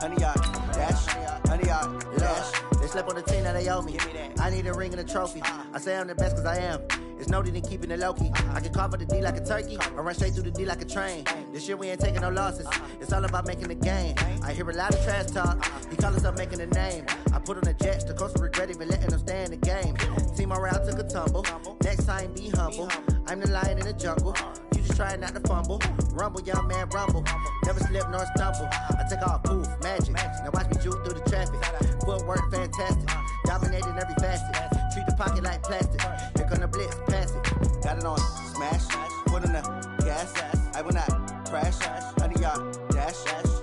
100 yard dash, 100 yard dash. They slept on the team, now they owe me. I need a ring and a trophy. I say I'm the best cause I am. It's no need in keeping it low-key. I can carve up the D like a turkey or run straight through the D like a train. This year we ain't taking no losses. It's all about making the game. I hear a lot of trash talk. He call himself making a name. I put on the Jets. The coach will regret even letting them stay in the game. Team morale took a tumble. Next time be humble. I'm the lion in the jungle. You just trying not to fumble. Rumble, young man, rumble. Never slip nor stumble. I take off poof, magic. Now watch me juke through the traffic. Footwork fantastic. Dominating every facet. Treat the pocket like plastic. Here come the blitz, pass it. Got it on smash. Put in the gas. I will not crash. 100 yard dash.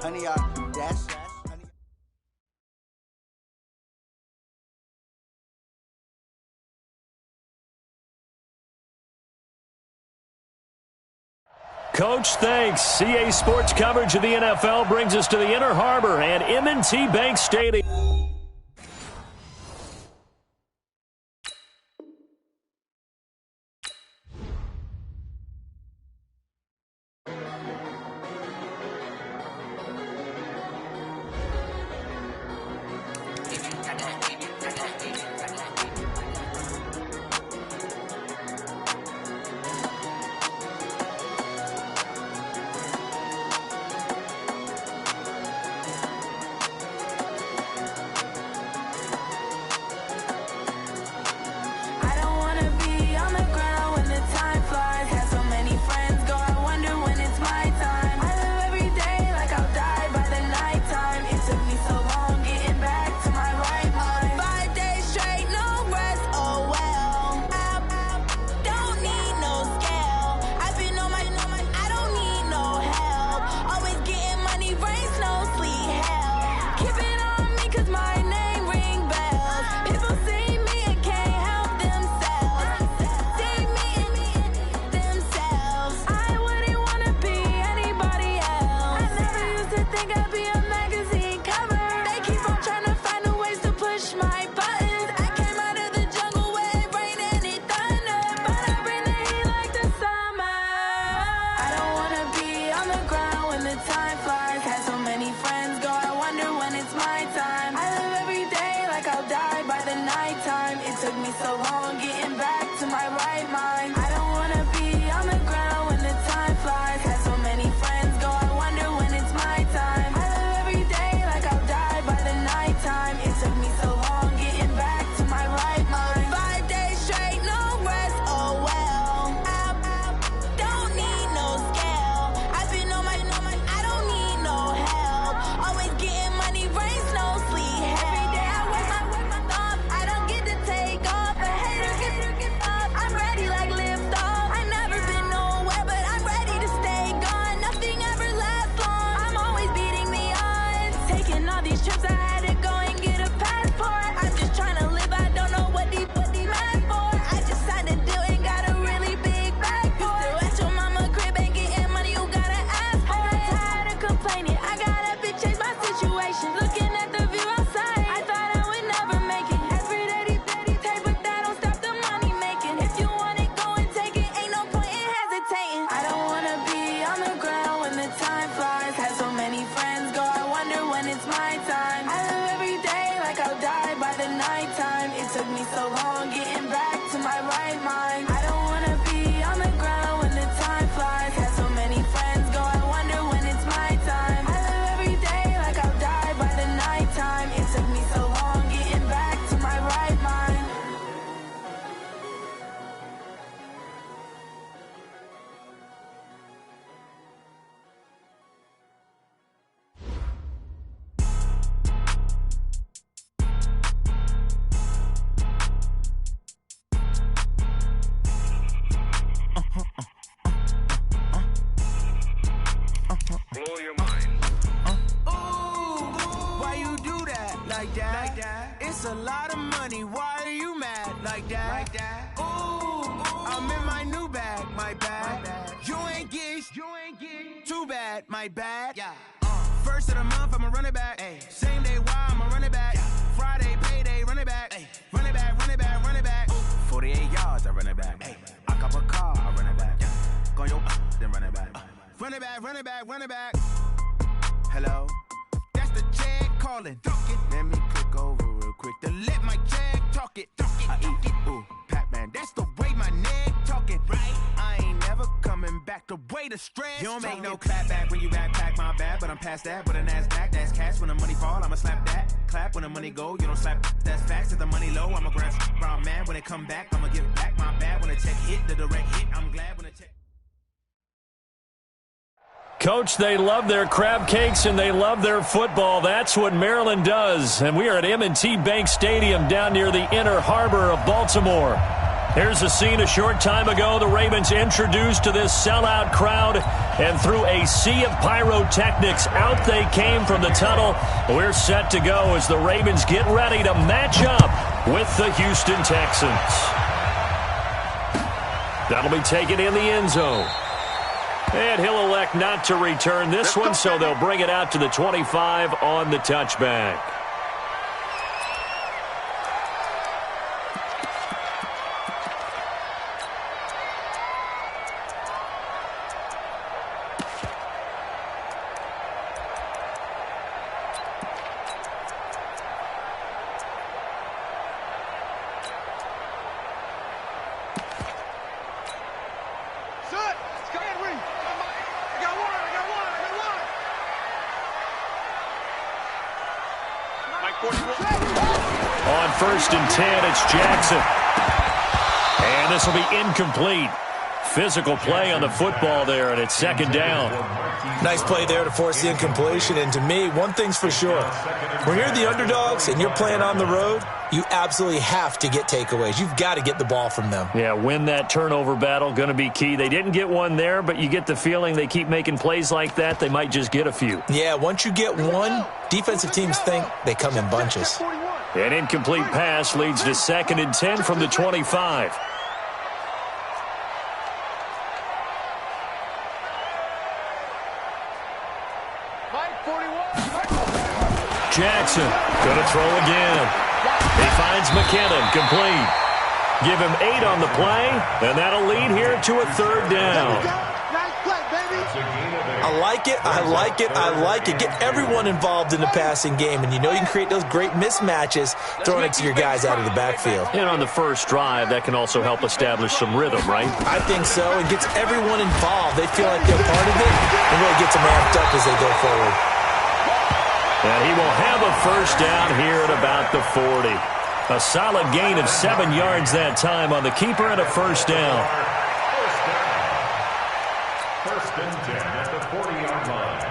100 yard dash. Coach, thanks. CA Sports coverage of the NFL brings us to the Inner Harbor and M&T Bank Stadium. My bad. Yeah. First of the month, I'ma run it back. Ay. Same day, why I'ma run it back. Yeah. Friday, payday, run it back. Ay. Run it back, run it back, run it back. 48 yards, I run it back. Ay. I cop a car, I run it back. Yeah. Go yo, then run it back. Run it back, run it back, run it back. Hello, that's the jam. ballin'. Let me click over real quick to let my jag talk it. I eat it, ooh, Pac-Man, that's the way my neck talking. Right, I ain't never coming back the way the stress. You don't make no clap back when you backpack, my bad, but I'm past that. With a NASDAQ, that's cash. When the money fall, I'ma slap that. Clap when the money go, you don't slap. That's facts. If the money low, I'ma grab brown man. When it come back, I'ma give back my bad. When the check hit, the direct hit, I'm glad when the check. Coach, they love their crab cakes and they love their football. That's what Maryland does. And we are at M&T Bank Stadium down near the Inner Harbor of Baltimore. Here's a scene a short time ago. The Ravens introduced to this sellout crowd, and through a sea of pyrotechnics, out they came from the tunnel. We're set to go as the Ravens get ready to match up with the Houston Texans. That'll be taken in the end zone. And he'll elect not to return this one, so they'll bring it out to the 25 on the touchback. On 1st and 10, it's Jackson. And this will be incomplete. Physical play on the football there, and it's 2nd down. Nice play there to force the incompletion. And to me, one thing's for sure. When you're the underdogs and you're playing on the road, you absolutely have to get takeaways. You've got to get the ball from them. Yeah, win that turnover battle, going to be key. They didn't get one there, but you get the feeling they keep making plays like that, they might just get a few. Yeah, once you get one, defensive teams think they come in bunches. An incomplete pass leads to 2nd and 10 from the 25. Jackson going to throw again. He finds McKinnon, complete. Give him 8 on the play, and that'll lead here to a 3rd down. I like it, I like it, I like it. Get everyone involved in the passing game, and you know you can create those great mismatches throwing it to your guys out of the backfield. And on the first drive, that can also help establish some rhythm, right? I think so. It gets everyone involved. They feel like they're part of it, and really gets them amped up as they go forward. And he will have a 1st down here at about the 40. A solid gain of 7 yards that time on the keeper and a 1st down. 1st and 10 at the 40-yard line.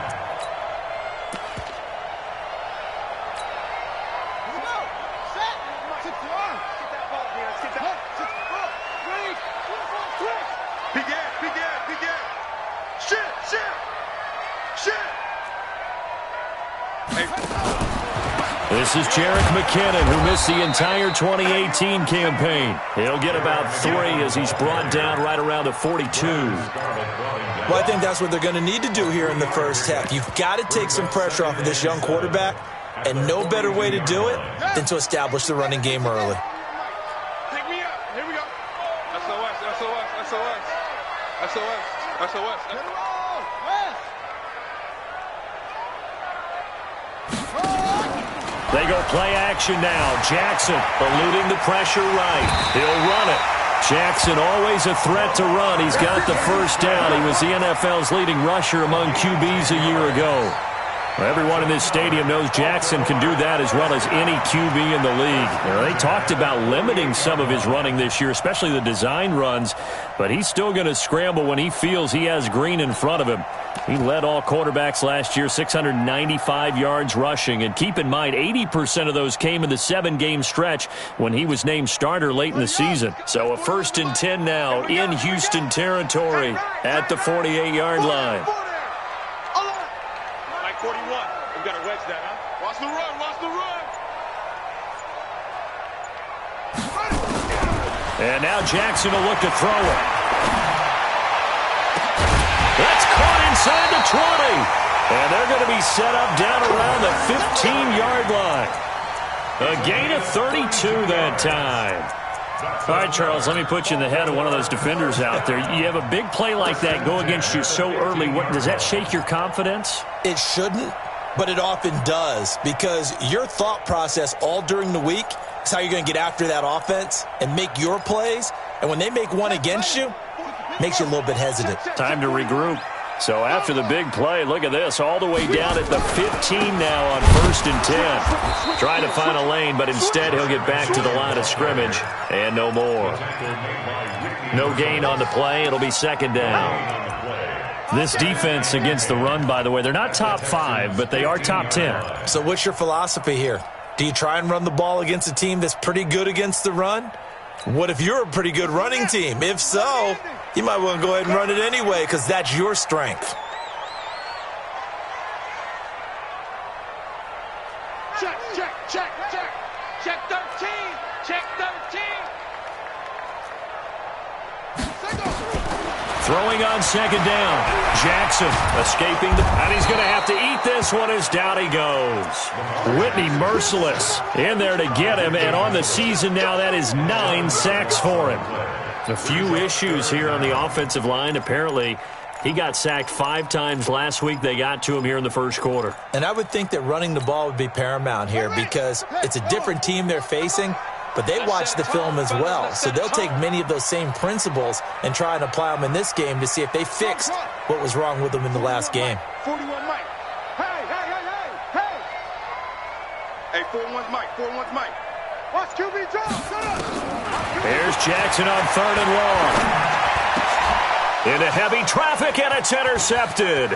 This is Jerick McKinnon, who missed the entire 2018 campaign. He'll get about 3 as he's brought down right around the 42. Well, I think that's what they're going to need to do here in the first half. You've got to take some pressure off of this young quarterback, and no better way to do it than to establish the running game early. Pick me up. Here we go. SOS, SOS, SOS. SOS, SOS. They go play action now. Jackson eluding the pressure right. He'll run it. Jackson always a threat to run. He's got the 1st down. He was the NFL's leading rusher among QBs a year ago. Everyone in this stadium knows Jackson can do that as well as any QB in the league. They talked about limiting some of his running this year, especially the design runs, but he's still going to scramble when he feels he has green in front of him. He led all quarterbacks last year, 695 yards rushing. And keep in mind, 80% of those came in the 7-game stretch when he was named starter late in the season. So a 1st and 10 now in Houston territory at the 48-yard line. 41. We've got to wedge that, huh? Watch the run, watch the run. And now Jackson will look to throw it. That's caught inside the 20. And they're going to be set up down around the 15-yard line. A gain of 32 that time. All right, Charles, let me put you in the head of one of those defenders out there. You have a big play like that go against you so early. What does that shake your confidence? It shouldn't, But it often does, because your thought process all during the week is how you're going to get after that offense and make your plays. And when they make one against you, it makes you a little bit hesitant. Time to regroup. So after the big play, look at this, all the way down at the 15 now on 1st and 10. Trying to find a lane, but instead he'll get back to the line of scrimmage and no more. No gain on the play. It'll be 2nd down. This defense against the run, by the way, they're not top 5, but they are top 10. So what's your philosophy here? Do you try and run the ball against a team that's pretty good against the run? What if you're a pretty good running team? If so, you might want to go ahead and run it anyway, because that's your strength. Check, check, check, check. Check 13. Check 13. Throwing on 2nd down. Jackson escaping, and he's going to have to eat this one as down he goes. Whitney merciless in there to get him, and on the season now, that is 9 sacks for him. A few issues here on the offensive line. Apparently, he got sacked 5 times last week. They got to him here in the first quarter. And I would think that running the ball would be paramount here because it's a different team they're facing, but they watch the film as well. So they'll take many of those same principles and try and apply them in this game to see if they fixed what was wrong with them in the last game. 41 Mike. Hey, 41's Mike. 41's Mike. Watch QB drop. Shut up. Here's Jackson on 3rd and long. Into heavy traffic, and it's intercepted.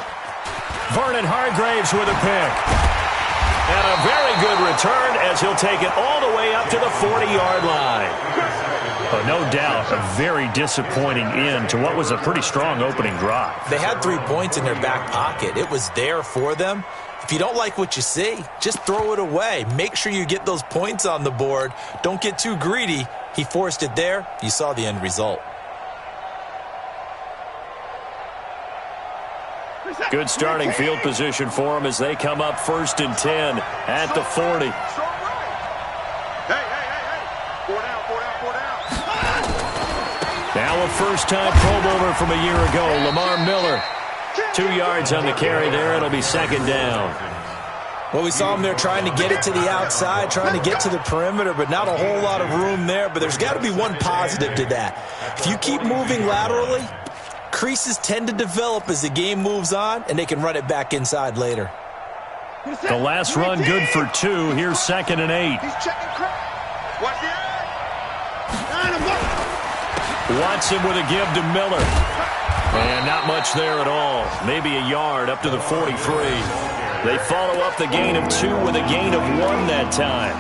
Vernon Hargraves with a pick. And a very good return as he'll take it all the way up to the 40-yard line. But no doubt, a very disappointing end to what was a pretty strong opening drive. They had 3 points in their back pocket. It was there for them. If you don't like what you see, just throw it away. Make sure you get those points on the board. Don't get too greedy. He forced it there. You saw the end result. Good starting field position for them as they come up 1st and 10 at the 40. Hey. 4 down. Now a first-time Pro Bowler from a year ago, Lamar Miller. 2 yards on the carry there. It'll be 2nd down. Well, we saw him there trying to get it to the outside, trying to get to the perimeter, but not a whole lot of room there. But there's got to be one positive to that. If you keep moving laterally, creases tend to develop as the game moves on, and they can run it back inside later. The last run good for 2. Here's 2nd and 8. Watch the Watson with a give to Miller. And not much there at all. Maybe a yard up to the 43. They follow up the gain of 2 with a gain of 1 that time.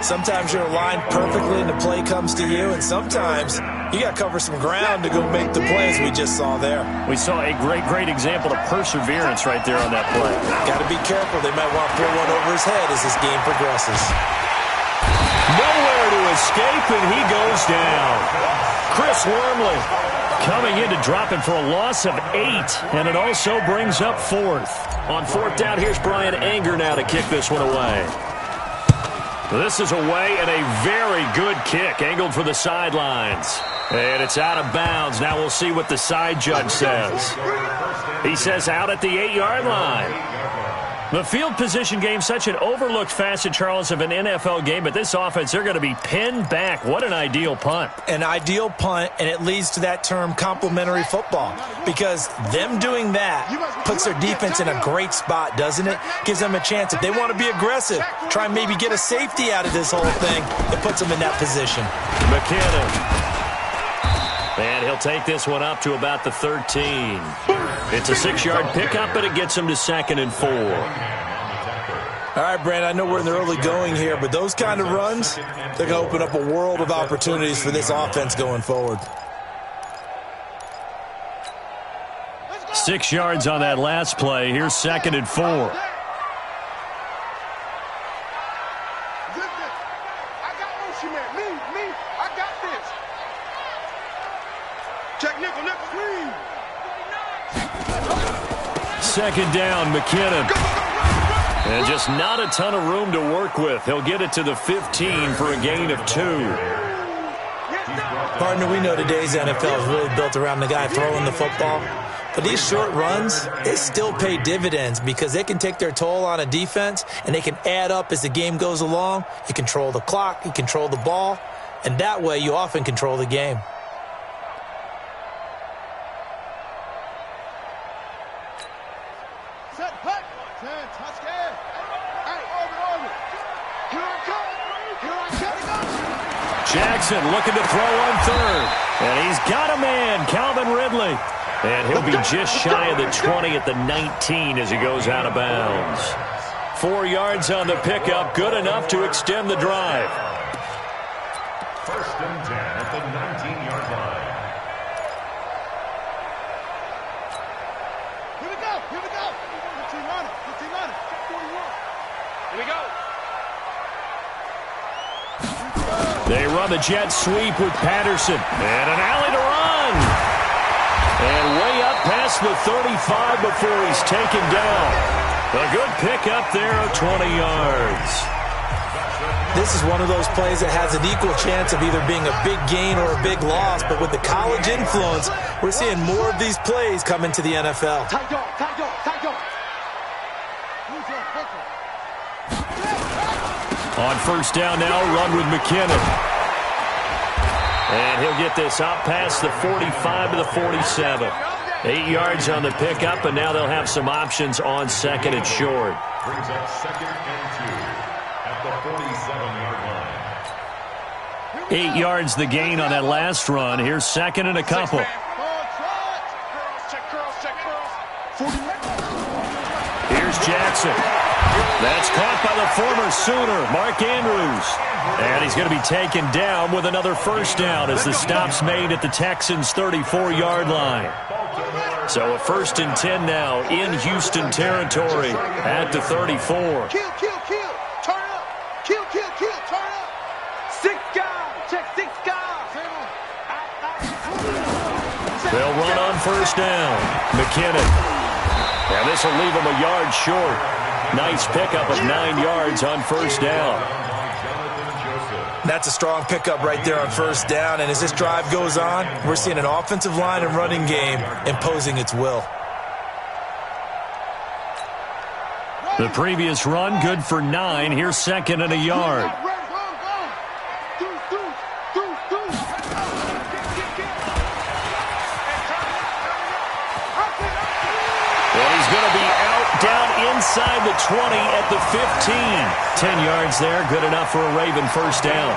Sometimes you're aligned perfectly and the play comes to you, and sometimes you got to cover some ground to go make the plays we just saw there. We saw a great example of perseverance right there on that play. Got to be careful. They might want to throw one over his head as this game progresses. Nowhere to escape, and he goes down. Chris Wormley coming in to drop him for a loss of 8, and it also brings up 4th. On 4th down, here's Brian Anger now to kick this one away. This is away, and a very good kick, angled for the sidelines. And it's out of bounds. Now we'll see what the side judge says. He says out at the 8-yard line. The field position game, such an overlooked facet, Charles, of an NFL game, but this offense, they're going to be pinned back. What an ideal punt. An ideal punt, and it leads to that term complementary football, because them doing that puts their defense in a great spot, doesn't it? Gives them a chance. If they want to be aggressive, try and maybe get a safety out of this whole thing, it puts them in that position. McKinnon. And he'll take this one up to about the 13. It's a 6-yard pickup, but it gets him to 2nd and 4. All right, Brandon, I know we're in the early going here, but those kind of runs, they're going to open up a world of opportunities for this offense going forward. 6 yards on that last play. Here's 2nd and 4. I got motion, man. Me, I got this. Check nickel, screen. 2nd down, McKinnon. And just not a ton of room to work with. He'll get it to the 15 for a gain of 2. Partner, we know today's NFL is really built around the guy throwing the football. But these short runs, they still pay dividends because they can take their toll on a defense and they can add up as the game goes along. You control the clock, you control the ball, and that way you often control the game. Jackson looking to throw on third. And he's got a man, Calvin Ridley. And he'll be just shy of the 20 at the 19 as he goes out of bounds. 4 yards on the pickup, good enough to extend the drive. 1st and 10 at the 19-yard line. Here we go. Here we go. Good team running. Good team running. 41. Here we go. They run the jet sweep with Patterson. And an alley to run. And way up past the 35 before he's taken down. A good pickup there of 20 yards. This is one of those plays that has an equal chance of either being a big gain or a big loss. But with the college influence, we're seeing more of these plays come into the NFL. Tight dog, tight dog, tight dog. On 1st down now, run with McKinnon. And he'll get this out past the 45 to the 47. 8 yards on the pickup, and now they'll have some options on 2nd and short. Brings up 2nd and 2 at the 47-yard line. 8 yards the gain on that last run. Here's 2nd and a couple. Here's Jackson. That's caught by the former Sooner, Mark Andrews. And he's going to be taken down with another 1st down as the stop's made at the Texans' 34-yard line. So a 1st and 10 now in Houston territory at the 34. Kill, kill, kill. Turn up. Kill, kill, kill. Turn up. 6 guys. Check 6 guys. They'll run on 1st down. McKinnon. Now this will leave him a yard short. Nice pickup of 9 yards on 1st down. That's a strong pickup right there on 1st down. And as this drive goes on, we're seeing an offensive line and running game imposing its will. The previous run, good for 9. Here's 2nd and a yard. And he's going to be out down inside the 20 at the 15. 10 yards there, good enough for a Raven 1st down.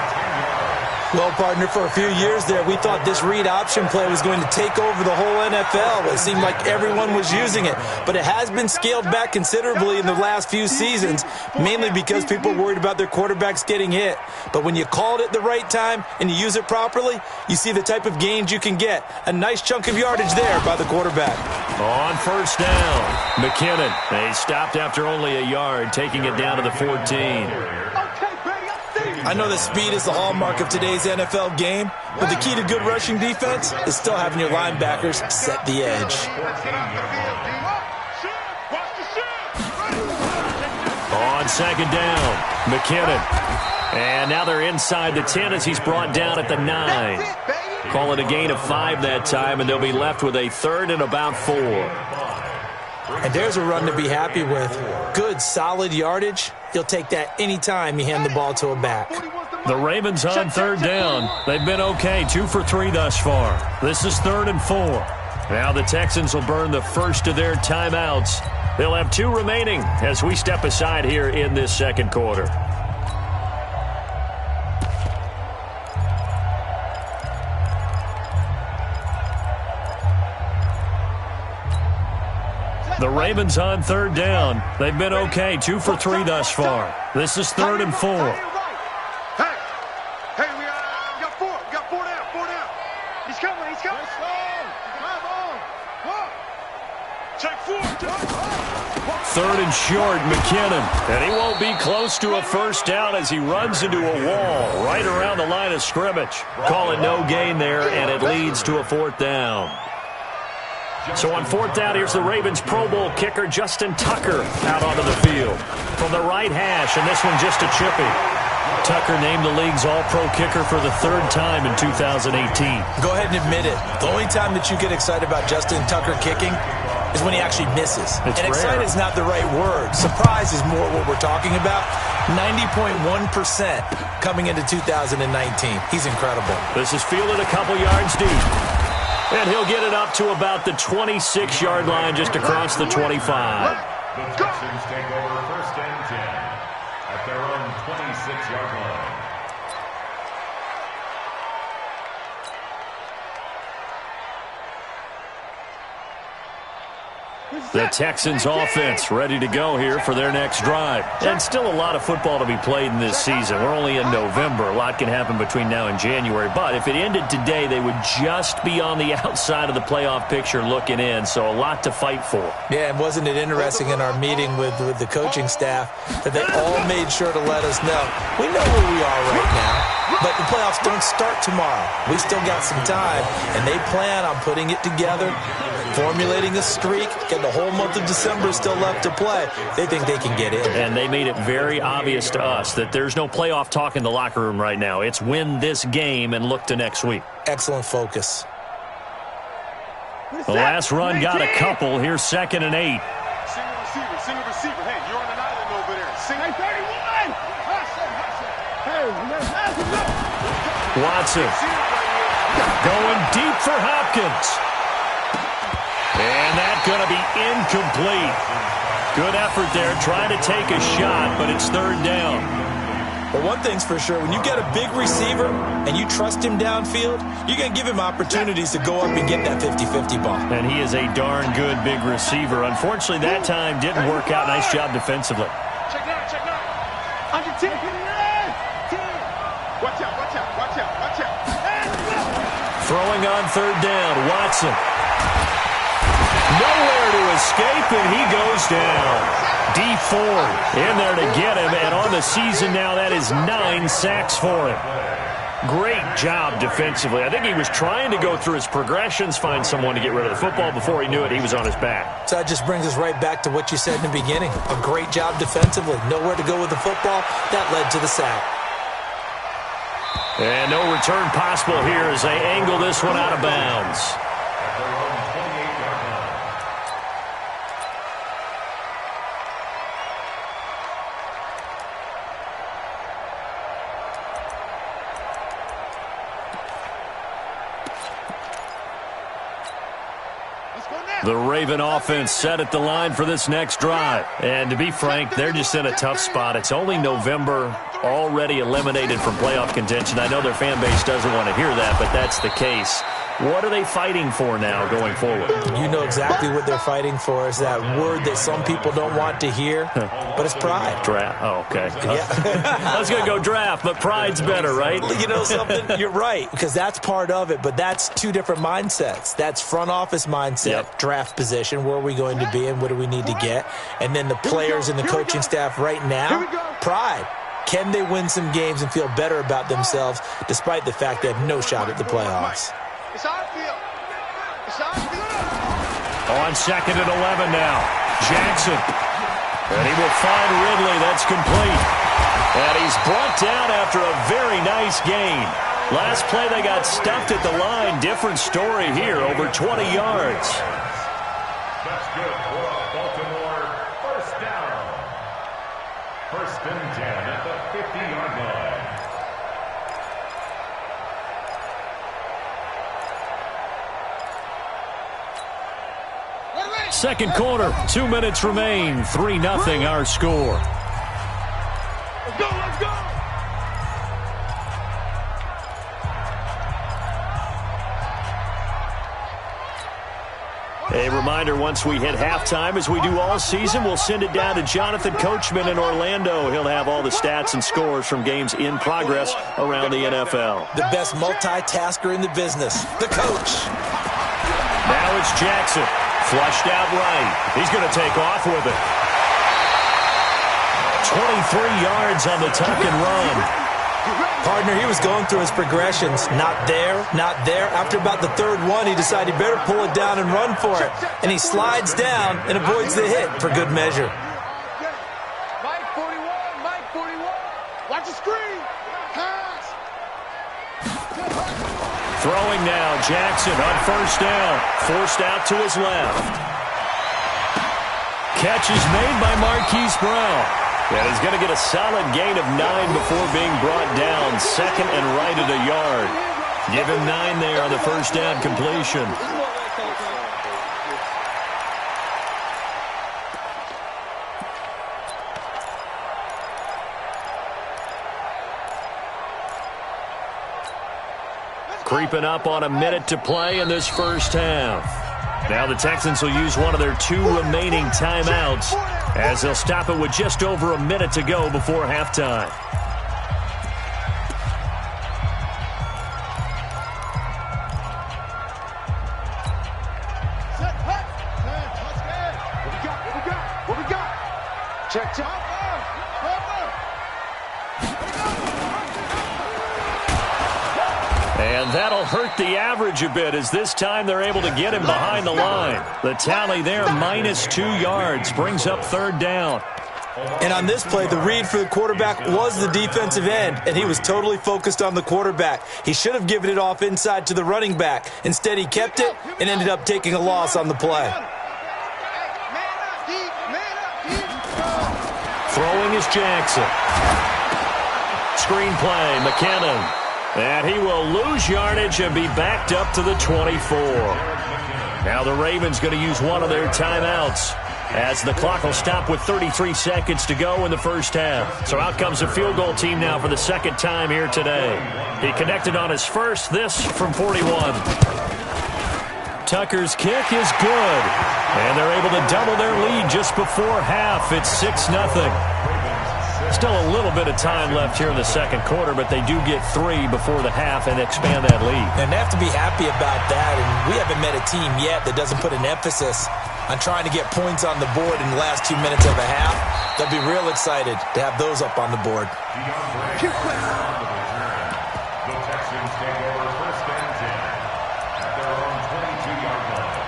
Well, partner, for a few years there, we thought this read option play was going to take over the whole NFL. It seemed like everyone was using it, but it has been scaled back considerably in the last few seasons, mainly because people are worried about their quarterbacks getting hit. But when you called it the right time and you use it properly, you see the type of gains you can get. A nice chunk of yardage there by the quarterback. On 1st down, McKinnon. He stopped after only a yard, taking it down to the 14. I know that speed is the hallmark of today's NFL game, but the key to good rushing defense is still having your linebackers set the edge. On 2nd down, McKinnon. And now they're inside the 10 as he's brought down at the 9. Call it a gain of 5 that time, and they'll be left with a 3rd and about 4. And there's a run to be happy with. Good, solid yardage. You'll take that anytime you hand the ball to a back. The Ravens on 3rd down. They've been okay, 2 for 3 thus far. This is 3rd and 4. Now the Texans will burn the first of their timeouts. They'll have 2 remaining as we step aside here in this 2nd quarter. The Ravens on 3rd down. They've been okay, 2 for 3 thus far. This is 3rd and 4. Hey, we got 4. We got 4 down. 4 down. He's coming. He's coming. Check 4. 3rd and short, McKinnon. And he won't be close to a 1st down as he runs into a wall right around the line of scrimmage. Call it no gain there, and it leads to a 4th down. So on 4th down, here's the Ravens Pro Bowl kicker Justin Tucker out onto the field from the right hash, and this one just a chippy. Tucker named the league's all-pro kicker for the third time in 2018. Go ahead and admit it. The only time that you get excited about Justin Tucker kicking is when he actually misses. It's and rare. Excited is not the right word. Surprise is more what we're talking about. 90.1% coming into 2019. He's incredible. This is fielded a couple yards deep. And he'll get it up to about the 26-yard line just across the 25. The Texans take over 1st and 10 at their own 26-yard line. The Texans offense ready to go here for their next drive. And still a lot of football to be played in this season. We're only in November. A lot can happen between now and January. But if it ended today, they would just be on the outside of the playoff picture looking in. So a lot to fight for. Yeah, and wasn't it interesting in our meeting with the coaching staff that they all made sure to let us know, we know where we are right now, but the playoffs don't start tomorrow. We still got some time, and they plan on putting it together, formulating a streak, and the whole month of December is still left to play. They think they can get in. And they made it very obvious to us that there's no playoff talk in the locker room right now. It's win this game and look to next week. Excellent focus. The last run got a couple. Here's 2nd and 8. Single receiver. Hey, you're on an island over there. Single. Watson going deep for Hopkins. And that's going to be incomplete. Good effort there, trying to take a shot, but it's 3rd down. But one thing's for sure, when you get a big receiver and you trust him downfield, you're going to give him opportunities to go up and get that 50-50 ball. And he is a darn good big receiver. Unfortunately, that time didn't work out. Nice job defensively. Check now. On your team. Watch out. Throwing on 3rd down, Watson. Nowhere to escape, and he goes down. D Ford in there to get him, and on the season now, that is 9 sacks for him. Great job defensively. I think he was trying to go through his progressions, find someone to get rid of the football. Before he knew it, he was on his back. So that just brings us right back to what you said in the beginning. A great job defensively. Nowhere to go with the football. That led to the sack. And no return possible here as they angle this one out of bounds. At their own 28-yard line. The Raven offense set at the line for this next drive. And to be frank, they're just in a tough spot. It's only November, already eliminated from playoff contention. I know their fan base doesn't want to hear that, but that's the case. What are they fighting for now going forward? You know exactly what they're fighting for. Is that word that some people don't want to hear, but it's pride. Draft. Oh, okay. Yeah. I was going to go draft, but pride's better, right? You know something? You're right, because that's part of it, but that's two different mindsets. That's front office mindset, draft position, where are we going to be and what do we need to get? And then the players and the coaching staff right now, pride. Can they win some games and feel better about themselves despite the fact they have no shot at the playoffs? It's our field. On 2nd and 11 now. Jackson. And he will find Ridley. That's complete. And he's brought down after a very nice gain. Last play they got stuffed at the line. Different story here. Over 20 yards. That's good for Baltimore. 1st down. 1st and 10 at the 50-yard line. Second quarter, 2 minutes remain. 3-0 our score. Let's go. A reminder, once we hit halftime, as we do all season, we'll send it down to Jonathan Coachman in Orlando. He'll have all the stats and scores from games in progress around the NFL. The best multitasker in the business, the coach. Now it's Jackson. Flushed out right. He's going to take off with it. 23 yards on the tuck and run. Partner, he was going through his progressions. Not there, not there. After about the 3rd one, he decided he better pull it down and run for it. And he slides down and avoids the hit for good measure. Mike 41. Watch the screen. Pass. Throwing now, Jackson on first down. Forced out to his left. Catch is made by Marquise Brown. And he's going to get a solid gain of 9 before being brought down. Second and right at a yard. Give him 9 there on the first down completion. Creeping up on a minute to play in this first half. Now the Texans will use one of their 2 remaining timeouts as they'll stop it with just over a minute to go before halftime. What we got? Check. And that'll hurt the average a bit as this time they're able to get him behind the line. The tally there, -2 yards, brings up third down. And on this play, the read for the quarterback was the defensive end, and he was totally focused on the quarterback. He should have given it off inside to the running back. Instead, he kept it and ended up taking a loss on the play. Throwing is Jackson. Screen play, McKinnon. And he will lose yardage and be backed up to the 24. Now the Ravens going to use one of their timeouts as the clock will stop with 33 seconds to go in the first half. So out comes the field goal team now for the second time here today. He connected on his first, this from 41. Tucker's kick is good. And they're able to double their lead just before half. It's 6-0. Still a little bit of time left here in the second quarter, but they do get 3 before the half and expand that lead. And they have to be happy about that, and we haven't met a team yet that doesn't put an emphasis on trying to get points on the board in the last 2 minutes of a half. They'll be real excited to have those up on the board. The Texans take over first and 10 at their own 22-yard line.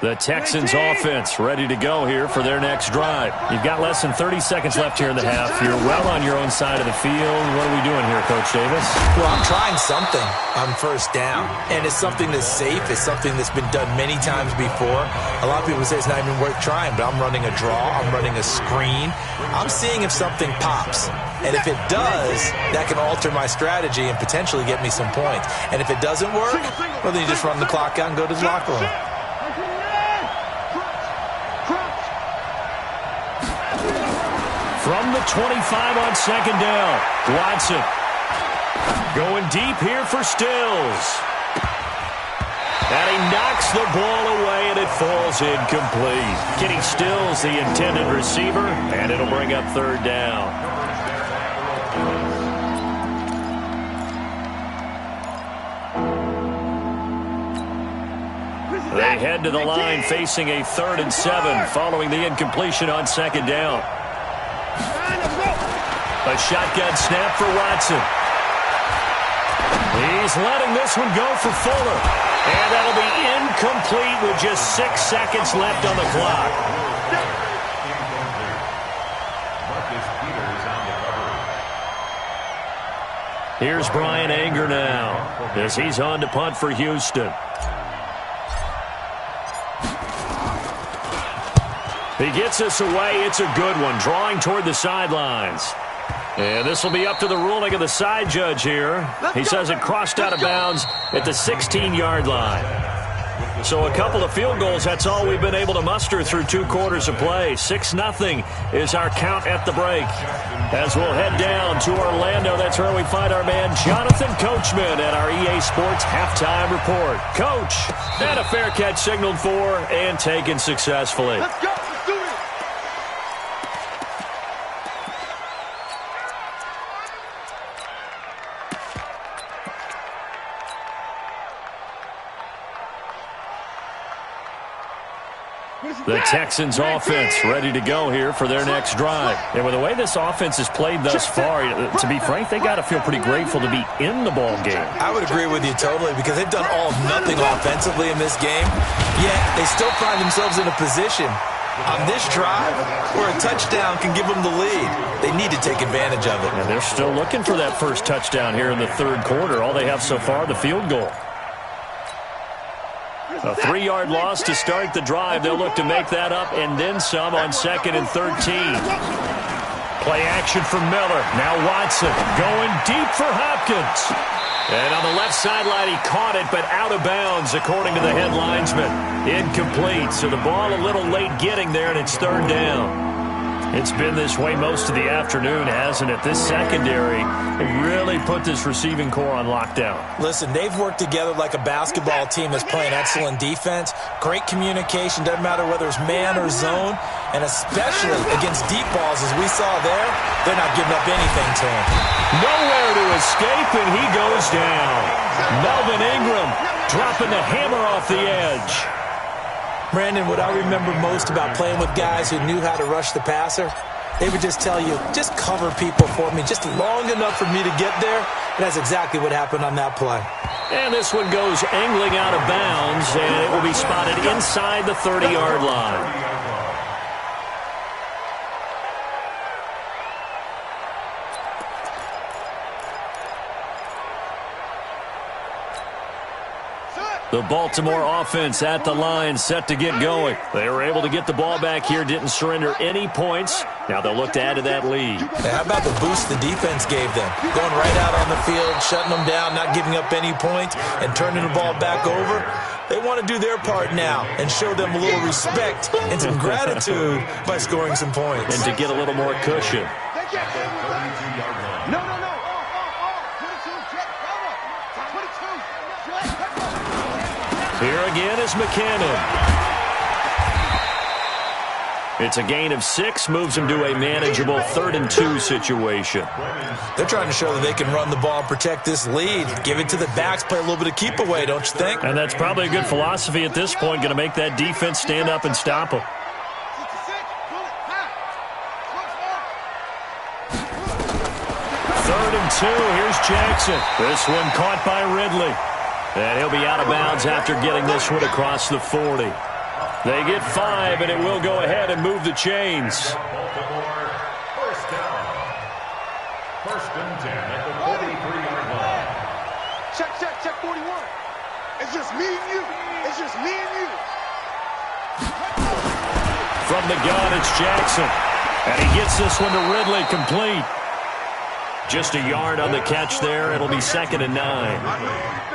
The Texans offense ready to go here for their next drive. You've got less than 30 seconds left here in the half. You're well on your own side of the field. What are we doing here, Coach Davis? Well, I'm trying something on first down, and it's something that's safe. It's something that's been done many times before. A lot of people say it's not even worth trying, but I'm running a draw. I'm running a screen. I'm seeing if something pops. And if it does, that can alter my strategy and potentially get me some points. And if it doesn't work, well, then you just run the clock out and go to the locker room. From the 25 on second down, Watson going deep here for Stills. And he knocks the ball away, and it falls incomplete. Kenny Stills, the intended receiver, and it'll bring up third down. They head to the line facing a 3rd and 7 following the incompletion on second down. A shotgun snap for Watson. He's letting this one go for Fuller. And that'll be incomplete with just 6 seconds left on the clock. Here's Brian Anger now as he's on to punt for Houston. He gets this away. It's a good one, drawing toward the sidelines. And this will be up to the ruling of the side judge here. He says it crossed out of bounds at the 16-yard line. So a couple of field goals, that's all we've been able to muster through 2 quarters of play. 6-0 is our count at the break. As we'll head down to Orlando, that's where we find our man Jonathan Coachman at our EA Sports Halftime Report. Coach, and a fair catch signaled for and taken successfully. Let's go. The Texans offense ready to go here for their next drive. And with the way this offense has played thus far, to be frank, they got to feel pretty grateful to be in the ball game. I would agree with you totally because they've done all of nothing offensively in this game, yet they still find themselves in a position on this drive where a touchdown can give them the lead. They need to take advantage of it. And they're still looking for that first touchdown here in the third quarter. All they have so far, the field goal. A 3-yard loss to start the drive. They'll look to make that up and then some on 2nd and 13. Play action from Miller. Now Watson going deep for Hopkins. And on the left sideline, he caught it, but out of bounds, according to the head linesman. Incomplete, so the ball a little late getting there, and it's 3rd down. It's been this way most of the afternoon, hasn't it? This secondary really put this receiving core on lockdown. Listen, they've worked together like a basketball team that's playing excellent defense. Great communication, doesn't matter whether it's man or zone. And especially against deep balls, as we saw there, they're not giving up anything to him. Nowhere to escape, and he goes down. Melvin Ingram dropping the hammer off the edge. Brandon, what I remember most about playing with guys who knew how to rush the passer, they would just tell you, just cover people for me just long enough for me to get there. And that's exactly what happened on that play. And this one goes angling out of bounds, and it will be spotted inside the 30-yard line. The Baltimore offense at the line, set to get going. They were able to get the ball back here, didn't surrender any points. Now they'll look to add to that lead. How about the boost the defense gave them? Going right out on the field, shutting them down, not giving up any points, and turning the ball back over. They want to do their part now and show them a little respect and some gratitude by scoring some points. And to get a little more cushion. No. Here again is McKinnon. It's a gain of 6, moves him to a manageable 3rd and 2 situation. They're trying to show that they can run the ball and protect this lead. Give it to the backs, play a little bit of keep away, don't you think? And that's probably a good philosophy at this point, going to make that defense stand up and stop them. 3rd and 2, here's Jackson. This one caught by Ridley. And he'll be out of bounds after getting this one across the 40. They get 5, and it will go ahead and move the chains. Baltimore, first down. 1st and 10 at the 43-yard line. Check 41. It's just me and you. It's just me and you. From the gun, it's Jackson. And he gets this one to Ridley, complete. Just a yard on the catch there. It'll be 2nd and 9.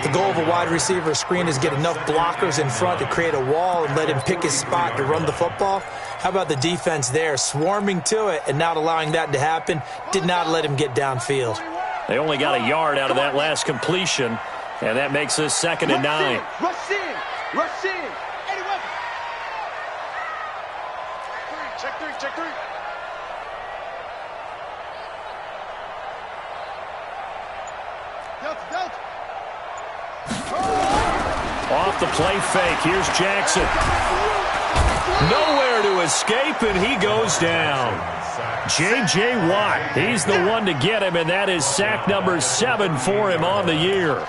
The goal of a wide receiver screen is get enough blockers in front to create a wall and let him pick his spot to run the football. How about the defense there, swarming to it and not allowing that to happen? Did not let him get downfield. They only got a yard out of that last completion, and that makes this 2nd and 9. Rush in. Eddie Weapon. Check three. Delta. Off the play fake, here's Jackson. Nowhere to escape, and he goes down. J.J. Watt, he's the one to get him, and that is sack number 7 for him on the year.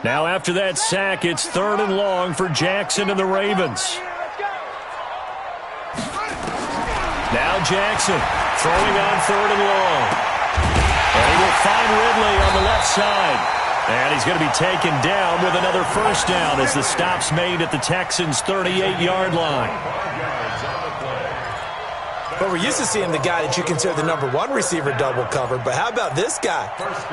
Now after that sack, it's 3rd and long for Jackson and the Ravens. Now Jackson throwing on 3rd and long. And he will find Ridley on the left side. And he's going to be taken down with another first down as the stop's made at the Texans' 38-yard line. But we're used to seeing the guy that you consider the number 1 receiver double covered. But how about this guy?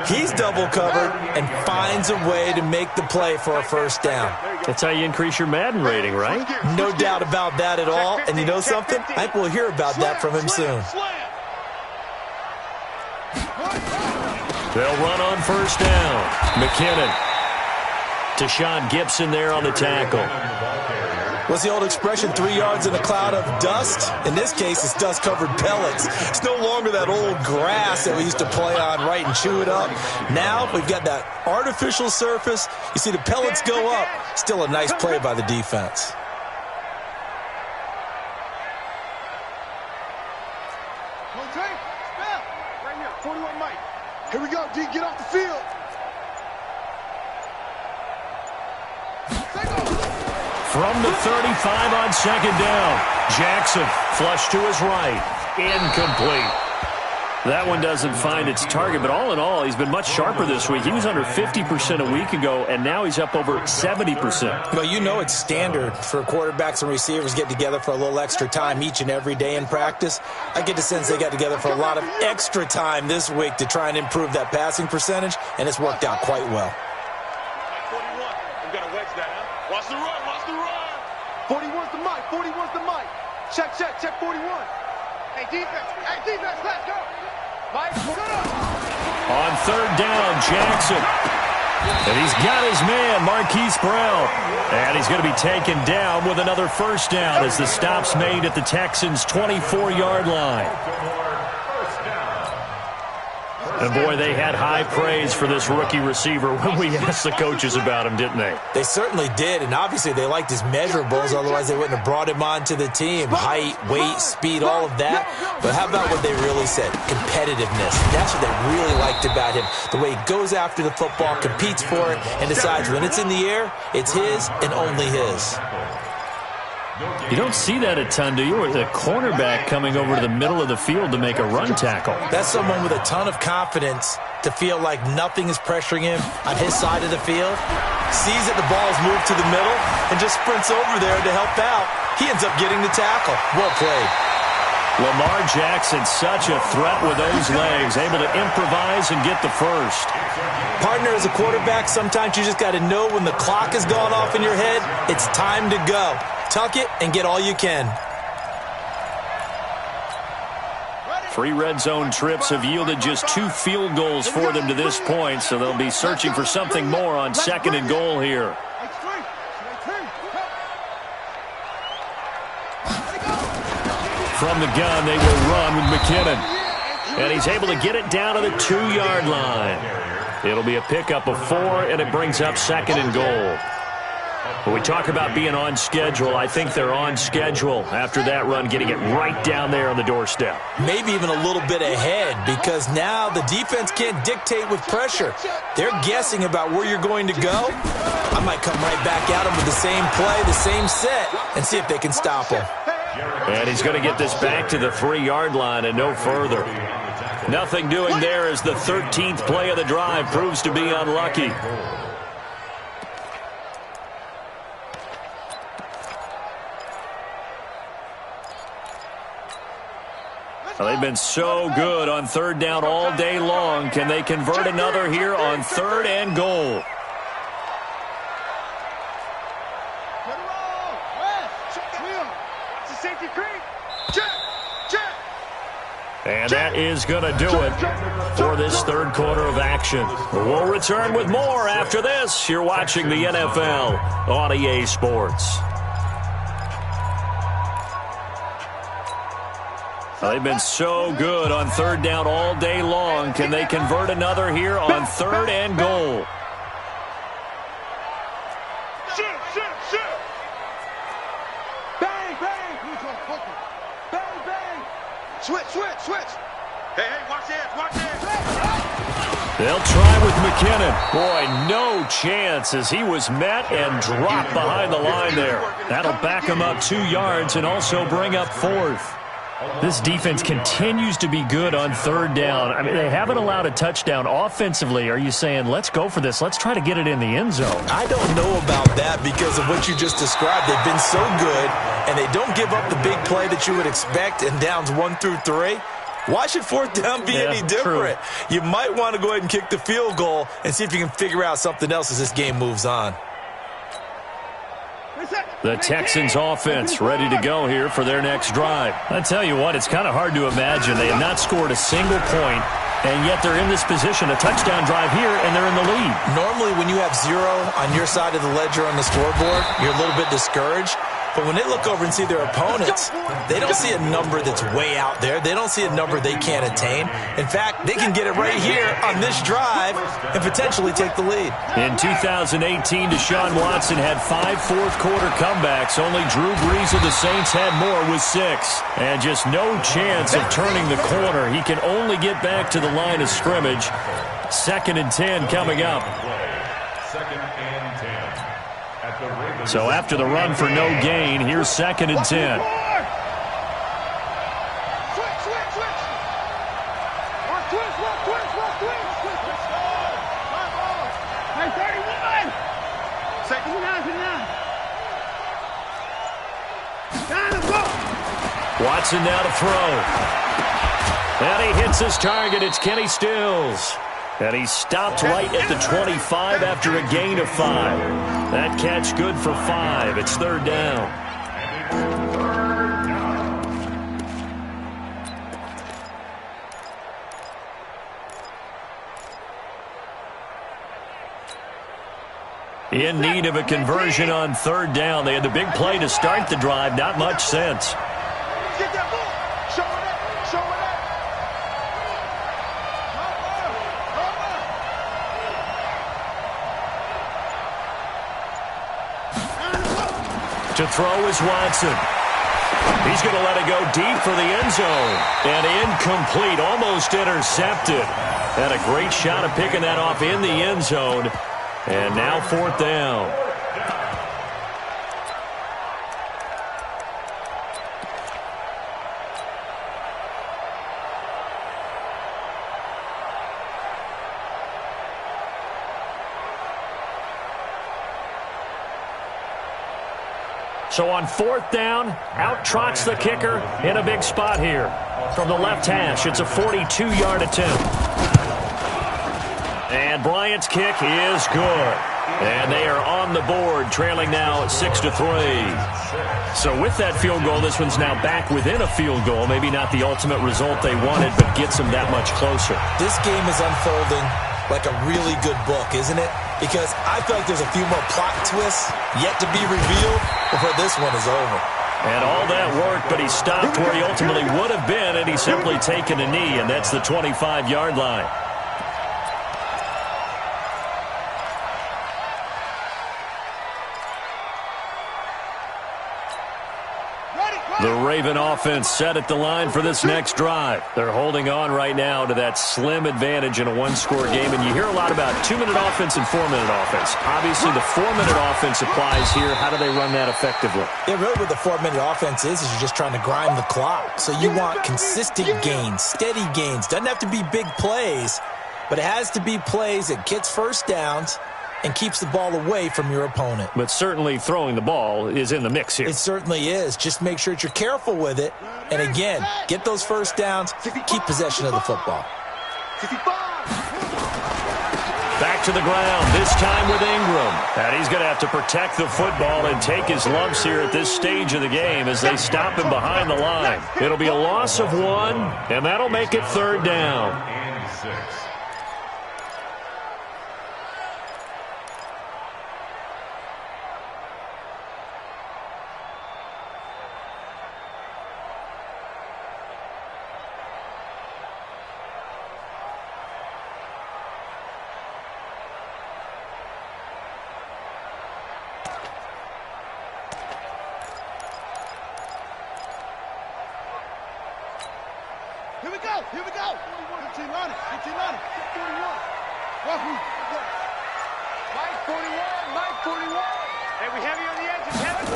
He's double covered and finds a way to make the play for a first down. That's how you increase your Madden rating, right? No doubt about that at all. And you know something? I think we'll hear about that from him soon. They'll run on first down. McKinnon. Tashawn Gibson there on the tackle. What's the old expression, 3 yards in a cloud of dust? In this case, it's dust-covered pellets. It's no longer that old grass that we used to play on, right, and chew it up. Now we've got that artificial surface. You see the pellets go up. Still a nice play by the defense. Right here, 41 Mike. Here we go, D, get off the field. From the 35 on second down, Jackson flush to his right, incomplete. That one doesn't find its target, but all in all, he's been much sharper this week. He was under 50% a week ago, and now he's up over 70%. Well, you know it's standard for quarterbacks and receivers get together for a little extra time each and every day in practice. I get the sense they got together for a lot of extra time this week to try and improve that passing percentage, and it's worked out quite well. 41, we got to wedge that, huh? Watch the run, watch the run. 41's the mic, 41's the mic. Check, 41. Hey, defense, let's go. Mike, On third down, Jackson. And he's got his man, Marquise Brown. And he's going to be taken down with another first down as the stop's made at the Texans' 24-yard line. And, boy, they had high praise for this rookie receiver when we asked the coaches about him, didn't they? They certainly did, and obviously they liked his measurables, otherwise they wouldn't have brought him onto the team. Height, weight, speed, all of that. But how about what they really said? Competitiveness. That's what they really liked about him. The way he goes after the football, competes for it, and decides when it's in the air, it's his and only his. You don't see that a ton, do you? With a cornerback coming over to the middle of the field to make a run tackle. That's someone with a ton of confidence to feel like nothing is pressuring him on his side of the field. Sees that the ball's moved to the middle and just sprints over there to help out. He ends up getting the tackle. Well played. Lamar Jackson, such a threat with those legs, able to improvise and get the first. Partner, as a quarterback, sometimes you just got to know when the clock has gone off in your head, it's time to go. Tuck it and get all you can. 3 red zone trips have yielded just 2 field goals for them to this point, so they'll be searching for something more on second and goal here. From the gun, they will run with McKinnon. And he's able to get it down to the 2-yard line. It'll be a pickup of 4, and it brings up second and goal. When we talk about being on schedule, I think they're on schedule after that run, getting it right down there on the doorstep. Maybe even a little bit ahead, because now the defense can't dictate with pressure. They're guessing about where you're going to go. I might come right back at them with the same play, the same set, and see if they can stop them. And he's going to get this back to the 3-yard line and no further. Nothing doing there as the 13th play of the drive proves to be unlucky. Well, they've been so good on third down all day long. Can they convert another here on third and goal? And that is going to do it for this third quarter of action. We'll return with more after this. You're watching the NFL on EA Sports. They've been so good on third down all day long. Can they convert another here on third and goal? Bang, bang. Bang, bang. Switch. Hey, watch that. They'll try with McKinnon. Boy, no chance as he was met and dropped behind the line there. That'll back him up 2 yards and also bring up fourth. This defense continues to be good on third down. I mean, they haven't allowed a touchdown offensively. Are you saying, let's go for this? Let's try to get it in the end zone. I don't know about that because of what you just described. They've been so good, and they don't give up the big play that you would expect in downs 1 through 3. Why should fourth down be any different? True. You might want to go ahead and kick the field goal and see if you can figure out something else as this game moves on. The Texans offense ready to go here for their next drive. I tell you what, it's kind of hard to imagine. They have not scored a single point, and yet they're in this position, a touchdown drive here, and they're in the lead. Normally when you have 0 on your side of the ledger on the scoreboard, you're a little bit discouraged. But when they look over and see their opponents, they don't see a number that's way out there. They don't see a number they can't attain. In fact, they can get it right here on this drive and potentially take the lead. In 2018, Deshaun Watson had 5 fourth-quarter comebacks. Only Drew Brees of the Saints had more with 6. And just no chance of turning the corner. He can only get back to the line of scrimmage. 2nd and 10 coming up. 2nd and 10. At the Ravens. So after the run for no gain, here's 2nd and 10. Watson now to throw. And he hits his target. It's Kenny Stills. And he stopped right at the 25 after a gain of 5. That catch good for 5. It's 3rd down. In need of a conversion on 3rd down. They had the big play to start the drive. Not much sense. Get that ball. Show it up. Show it up. To throw is Watson. He's going to let it go deep for the end zone. And incomplete, almost intercepted. Had a great shot of picking that off in the end zone. And now 4th down. So on 4th down, out trots the kicker in a big spot here. From the left hash, it's a 42-yard attempt. And Bryant's kick is good. And they are on the board, trailing now 6-3. So with that field goal, this one's now back within a field goal. Maybe not the ultimate result they wanted, but gets them that much closer. This game is unfolding like a really good book, isn't it? Because I feel like there's a few more plot twists yet to be revealed before this one is over. And all that work, but he stopped where he ultimately would have been, and he's simply taken a knee, and that's the 25-yard line. The Raven offense set at the line for this next drive. They're holding on right now to that slim advantage in a one-score game. And you hear a lot about 2-minute offense and 4-minute offense. Obviously, the 4-minute offense applies here. How do they run that effectively? Yeah, really what the 4-minute offense is you're just trying to grind the clock. So you want consistent gains, steady gains. Doesn't have to be big plays, but it has to be plays that gets first downs and keeps the ball away from your opponent. But certainly throwing the ball is in the mix here. It certainly is. Just make sure that you're careful with it. And again, get those first downs, keep possession of the football. Back to the ground, this time with Ingram. And he's going to have to protect the football and take his lumps here at this stage of the game as they stop him behind the line. It'll be a loss of 1, and that'll make it 3rd down. And 6. Here we go. Here we go. 15 on it. 15 on it. 41. Wahoo. Mike 41. Mike 41. Hey, we heavy on the edges. Heavy.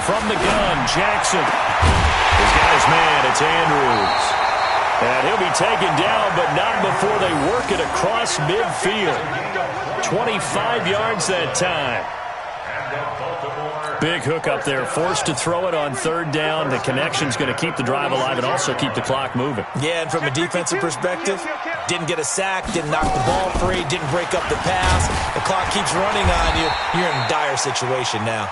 From the gun, Jackson. He's got his man. It's Andrews. And he'll be taken down, but not before they work it across midfield. 25 yards that time. Big hook up there, forced to throw it on 3rd down. The connection's going to keep the drive alive and also keep the clock moving. Yeah, and from a defensive perspective, didn't get a sack, didn't knock the ball free, didn't break up the pass. The clock keeps running on you. You're in a dire situation now.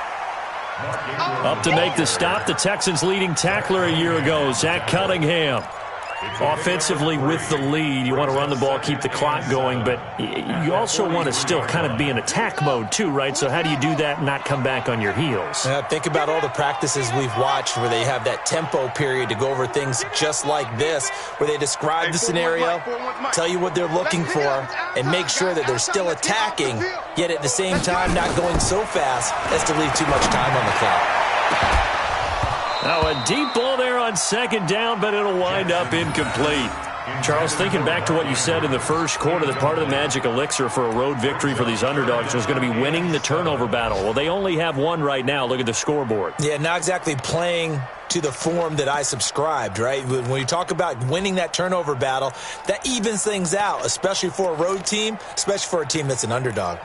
Up to make the stop, the Texans' leading tackler a year ago, Zach Cunningham. Offensively with the lead, you want to run the ball, keep the clock going, but you also want to still kind of be in attack mode too, right? So how do you do that and not come back on your heels? Think about all the practices we've watched where they have that tempo period to go over things just like this, where they describe the scenario, tell you what they're looking for, and make sure that they're still attacking, yet at the same time not going so fast as to leave too much time on the clock. Now a deep ball there on second down, but it'll wind up incomplete. Charles, thinking back to what you said in the first quarter, that part of the magic elixir for a road victory for these underdogs was going to be winning the turnover battle. Well, they only have one right now. Look at the scoreboard. Yeah, not exactly playing to the form that I subscribed, right? When you talk about winning that turnover battle, that evens things out, especially for a road team, especially for a team that's an underdog.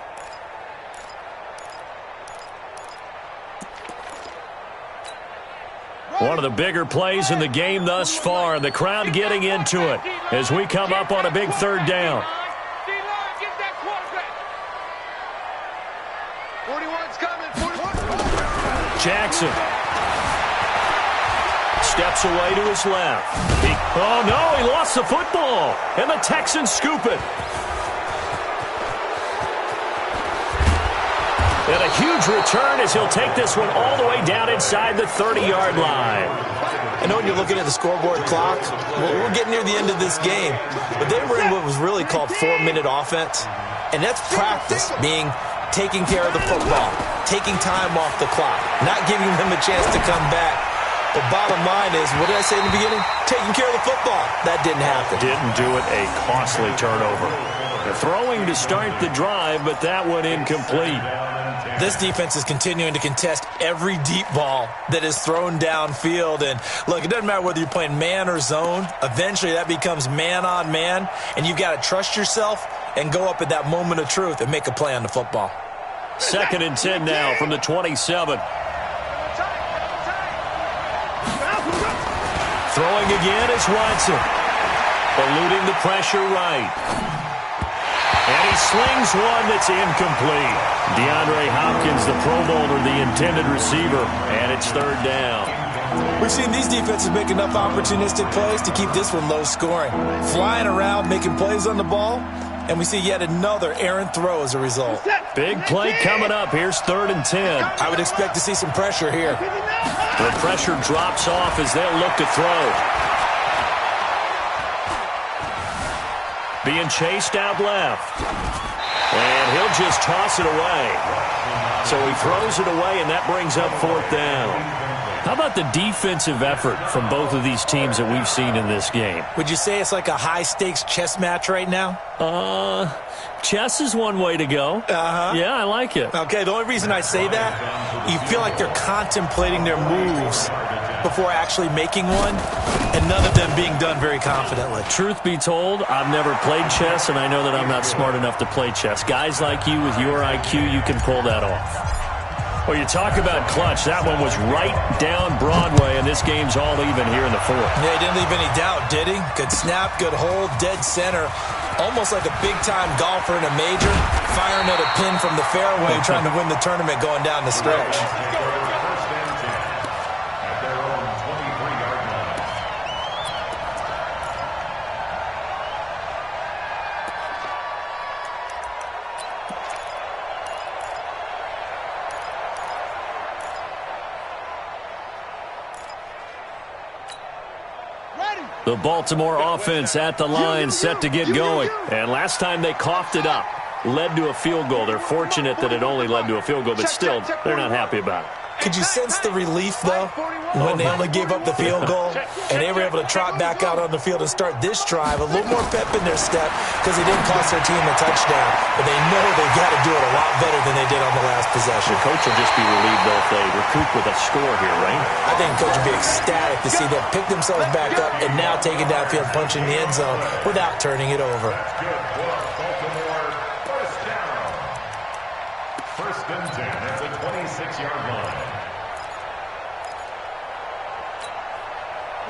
One of the bigger plays in the game thus far, and the crowd getting into it as we come up on a big third down. 41's coming. 41. Jackson steps away to his left. Oh, no, he lost the football, and the Texans scoop it. And a huge return as he'll take this one all the way down inside the 30-yard line. I know when you're looking at the scoreboard clock, we're getting near the end of this game, but they were in what was really called 4-minute offense, and that's practice, being taking care of the football, taking time off the clock, not giving them a chance to come back. But bottom line is, what did I say in the beginning? Taking care of the football. That didn't happen. Didn't do it, a costly turnover. They're throwing to start the drive, but that one incomplete. This defense is continuing to contest every deep ball that is thrown downfield. And, look, it doesn't matter whether you're playing man or zone. Eventually, that becomes man-on-man, and you've got to trust yourself and go up at that moment of truth and make a play on the football. 2nd and 10 now from the 27. Throwing again is Watson. Eluding the pressure right. And he slings one that's incomplete. DeAndre Hopkins, the Pro Bowler, the intended receiver, and it's 3rd down. We've seen these defenses make enough opportunistic plays to keep this one low scoring. Flying around, making plays on the ball, and we see yet another errant throw as a result. Big play coming up. Here's 3rd and 10. I would expect to see some pressure here. The pressure drops off as they'll look to throw. Being chased out left. And he'll just toss it away. So he throws it away, and that brings up 4th down. How about the defensive effort from both of these teams that we've seen in this game? Would you say it's like a high-stakes chess match right now? Chess is one way to go. Yeah, I like it. Okay, the only reason I say that, you feel like they're contemplating their moves before actually making one, and none of them being done very confidently. Truth be told, I've never played chess, and I know that I'm not smart enough to play chess. Guys like you with your IQ, you can pull that off. Well, you talk about clutch. That one was right down Broadway, and this game's all even here in the 4th. Yeah, he didn't leave any doubt, did he? Good snap, good hold, dead center. Almost like a big-time golfer in a major, firing at a pin from the fairway, trying to win the tournament going down the stretch. The Baltimore offense at the line, set to get going. And last time they coughed it up, led to a field goal. They're fortunate that it only led to a field goal, but still, they're not happy about it. Could you sense the relief, though, when they only gave up the field goal and they were able to trot back out on the field and start this drive? A little more pep in their step because they didn't cost their team a touchdown, but they know they've got to do it a lot better than they did on the last possession. The coach will just be relieved, though, if they recoup with a score here, right? I think the coach will be ecstatic to see them pick themselves back up and now take it downfield, punching the end zone without turning it over. First and 10 at the 26-yard line.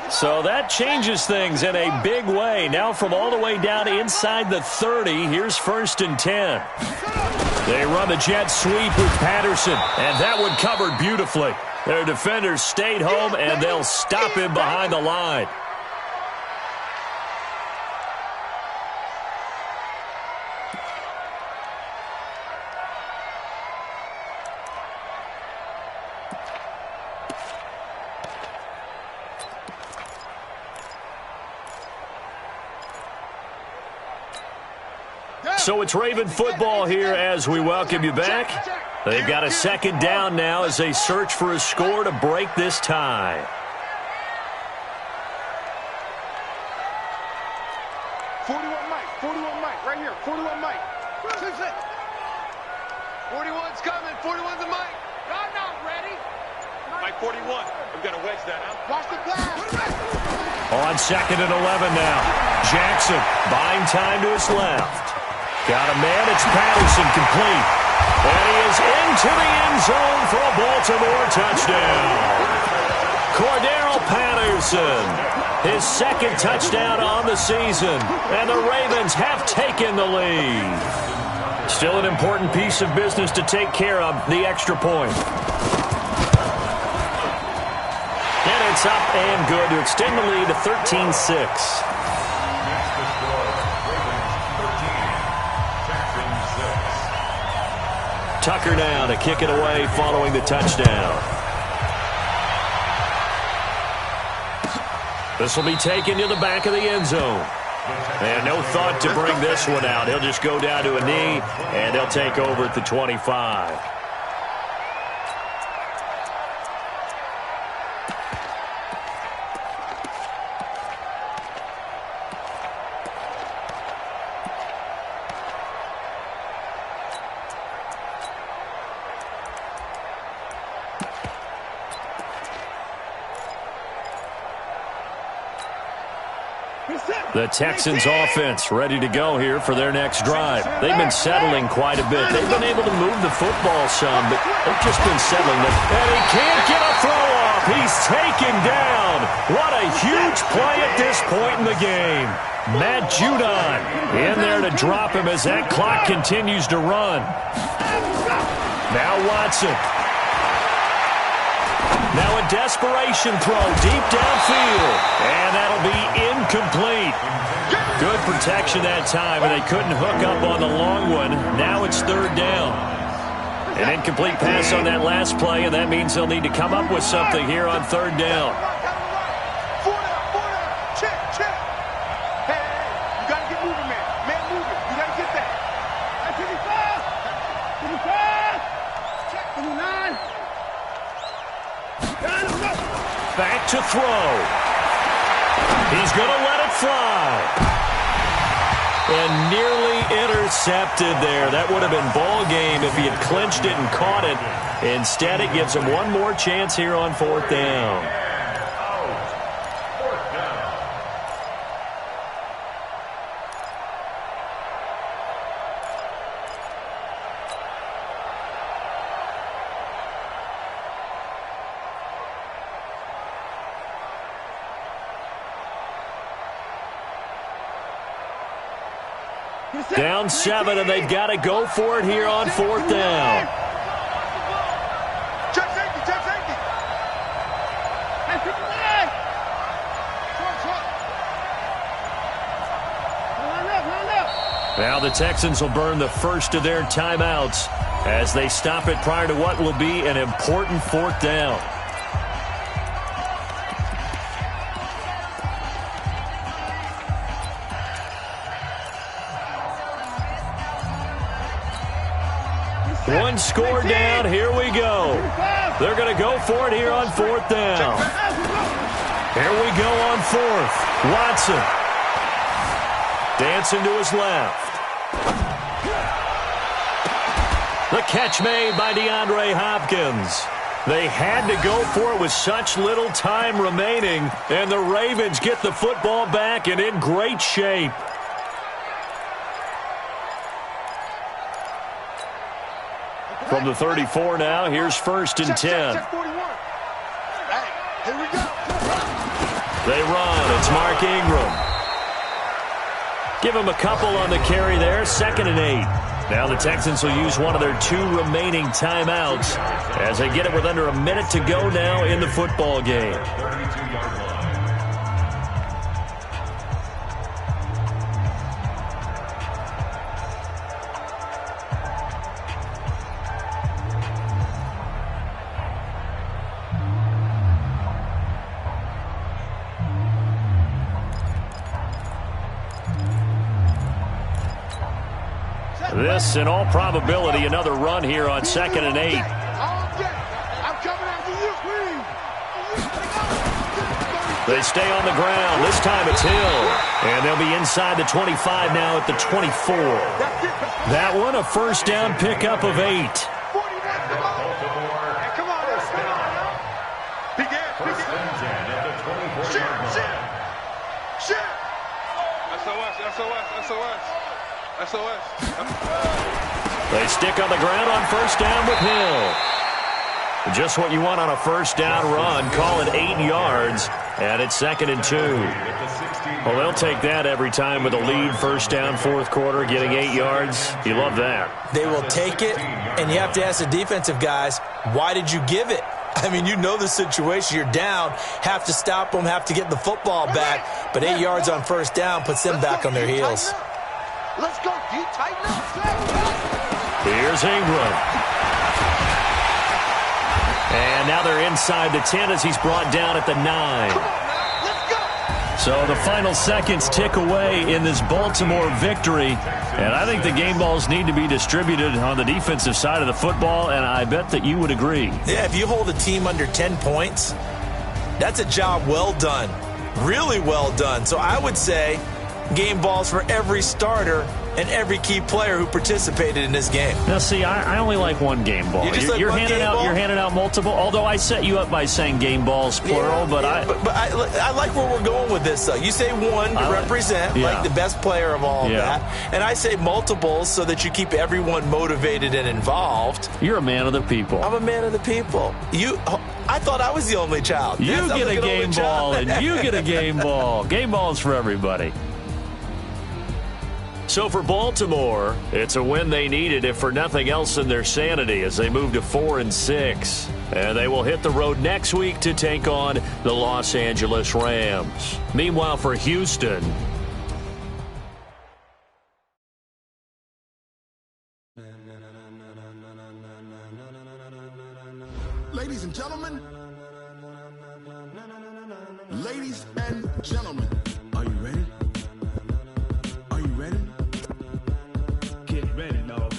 So that changes things in a big way. Now from all the way down inside the 30, here's 1st and 10. They run the jet sweep with Patterson, and that one covered beautifully. Their defenders stayed home, and they'll stop him behind the line. So it's Raven football here as we welcome you back. They've got a second down now as they search for a score to break this tie. Right here, 41 Mike. 41's coming, 41's the Mike. I'm not ready. Mike 41. We've got to wedge that out. Watch the pass. On 2nd and 11 now. Jackson buying time to his left. Got a man, it's Patterson, complete. And he is into the end zone for a Baltimore touchdown. Cordero Patterson, his second touchdown on the season, and the Ravens have taken the lead. Still an important piece of business to take care of, the extra point. And it's up and good to extend the lead to 13-6. Tucker now to kick it away following the touchdown. This will be taken to the back of the end zone. And no thought to bring this one out. He'll just go down to a knee, and they'll take over at the 25. The Texans offense ready to go here for their next drive. They've been settling quite a bit. They've been able to move the football some, but they've just been settling. And he can't get a throw off. He's taken down. What a huge play at this point in the game. Matt Judon in there to drop him as that clock continues to run. Now Watson. Now a desperation throw deep downfield, and that'll be incomplete. Good protection that time, and they couldn't hook up on the long one. Now it's 3rd down. An incomplete pass on that last play, and that means they'll need to come up with something here on 3rd down. Check. Hey, you got to get moving, man. Man, moving. You got to get that. 55. Check, 59. Back to throw. He's going to let it fly. And nearly intercepted there. That would have been ball game if he had clinched it and caught it. Instead, it gives him one more chance here on 4th down. Down 7, and they've got to go for it here on 4th down. Check safety. Now the Texans will burn the first of their timeouts as they stop it prior to what will be an important 4th down. One score down. Here we go. They're going to go for it here on 4th down. Here we go on 4th. Watson. Dancing to his left. The catch made by DeAndre Hopkins. They had to go for it with such little time remaining, and the Ravens get the football back and in great shape. From the 34 now, here's 1st and 10. Check 41. Hey, here we go. They run. It's Mark Ingram. Give him a couple on the carry there. 2nd and 8. Now the Texans will use one of their 2 remaining timeouts as they get it with under a minute to go now in the football game. This, in all probability, another run here on 2nd and 8. I'm coming after you, please. They stay on the ground. This time it's Hill. And they'll be inside the 25 now at the 24. That one, a first down pickup of 8. SOS. They stick on the ground on first down with Hill. Just what you want on a first down run. Call it 8 yards, and it's 2nd and 2. Well, they'll take that every time with a lead, first down, fourth quarter, getting 8 yards. You love that. They will take it, and you have to ask the defensive guys, why did you give it? I mean, you know the situation. You're down, have to stop them, have to get the football back, but 8 yards on first down puts them back on their heels. Let's go. You tighten up. Here's Ingram. And now they're inside the 10 as he's brought down at the 9. So the final seconds tick away in this Baltimore victory. And I think the game balls need to be distributed on the defensive side of the football, and I bet that you would agree. Yeah, if you hold a team under 10 points, that's a job well done. Really well done. So I would say game balls for every starter and every key player who participated in this game. Now, see, I only like one game ball. You're handing out multiple. Although I set you up by saying game balls plural, but I like where we're going with this. Though you say one to represent like the best player of all of that, and I say multiples so that you keep everyone motivated and involved. You're a man of the people. I'm a man of the people. I thought I was the only child. You get a game ball, and you get a game ball. Game balls for everybody. So for Baltimore, it's a win they needed, if for nothing else in their sanity, as they move to 4-6. And they will hit the road next week to take on the Los Angeles Rams. Meanwhile, for Houston, ladies and gentlemen, are you ready? Are you ready? Get ready, dog.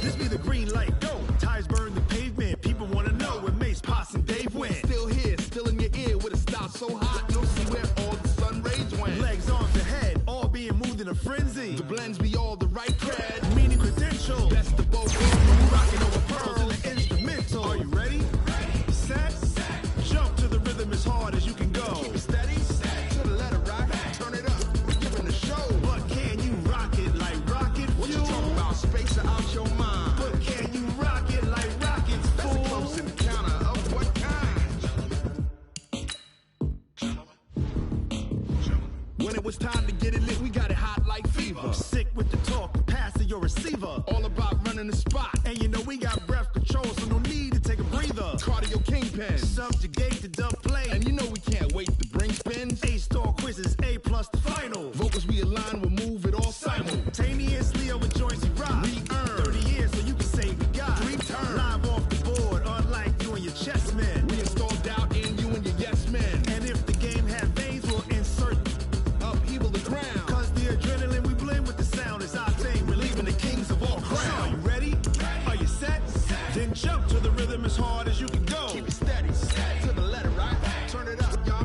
This be the green light, go. Tires burn the pavement. People want to know where Mace, Potts, and Dave went. Still here, still in your ear with a stop so hot. You'll see where all the sun rays went. Legs, arms, and head, all being moved in a frenzy. The blends be all the right cred, meaning credentials. Best of both worlds, rocking over pearls in the instrumental. Are you ready? Set, jump to the rhythm as hard as you can go. Keep it steady, to the letter rock, turn it up, we're giving a show. But can you rock it like rocket fuel? What you talking about, space or out your mind? But can you rock it like rockets, fool? That's a close encounter of what kind? When it was time to get it lit, we got it hot like fever. Sick with the talk, pass to your receiver. All about running the spot. And you know we got breath control, so no need to take a breather. Cardio kingpin, subjugate the dub play. And you know we can't wait to bring spins. A-star quizzes, A+ the final. Vocals we align, we'll move it all simultaneously over joints we rock. We earn 30 years so you can say we got 3 turns. Live off the board, unlike you and your chess men. We install doubt in you and your yes men. And if the game had veins, we'll insert upheaval the ground. Cause the adrenaline we blend with the sound is our thing. Relieving the kings of all crowns. Are you ready? Are you set? Then jump to the rhythm as hard as you can go. Keep it steady, to the letter, right? Turn it up, y'all.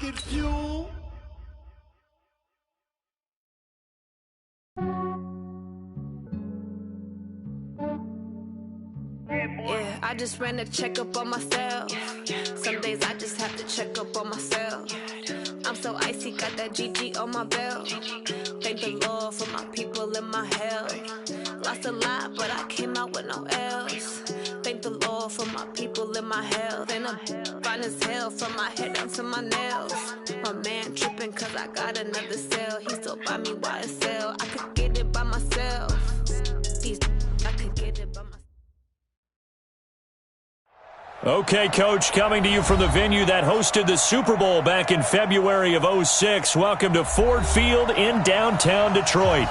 rocket fuel. Yeah, I just ran a checkup on myself. Some days I just have to check up on myself. I'm so icy, got that GG on my belt. Thank the Lord for my people and my health. Lost a lot, but I came out with no L's. Thank the Lord for my people and my health. And I'm fine as hell from my head down to my nails. My man tripping cause I got another cell. He still buy me YSL. I could get it by myself. I could get it by myself. Okay, Coach, coming to you from the venue that hosted the Super Bowl back in February of '06. Welcome to Ford Field in downtown Detroit.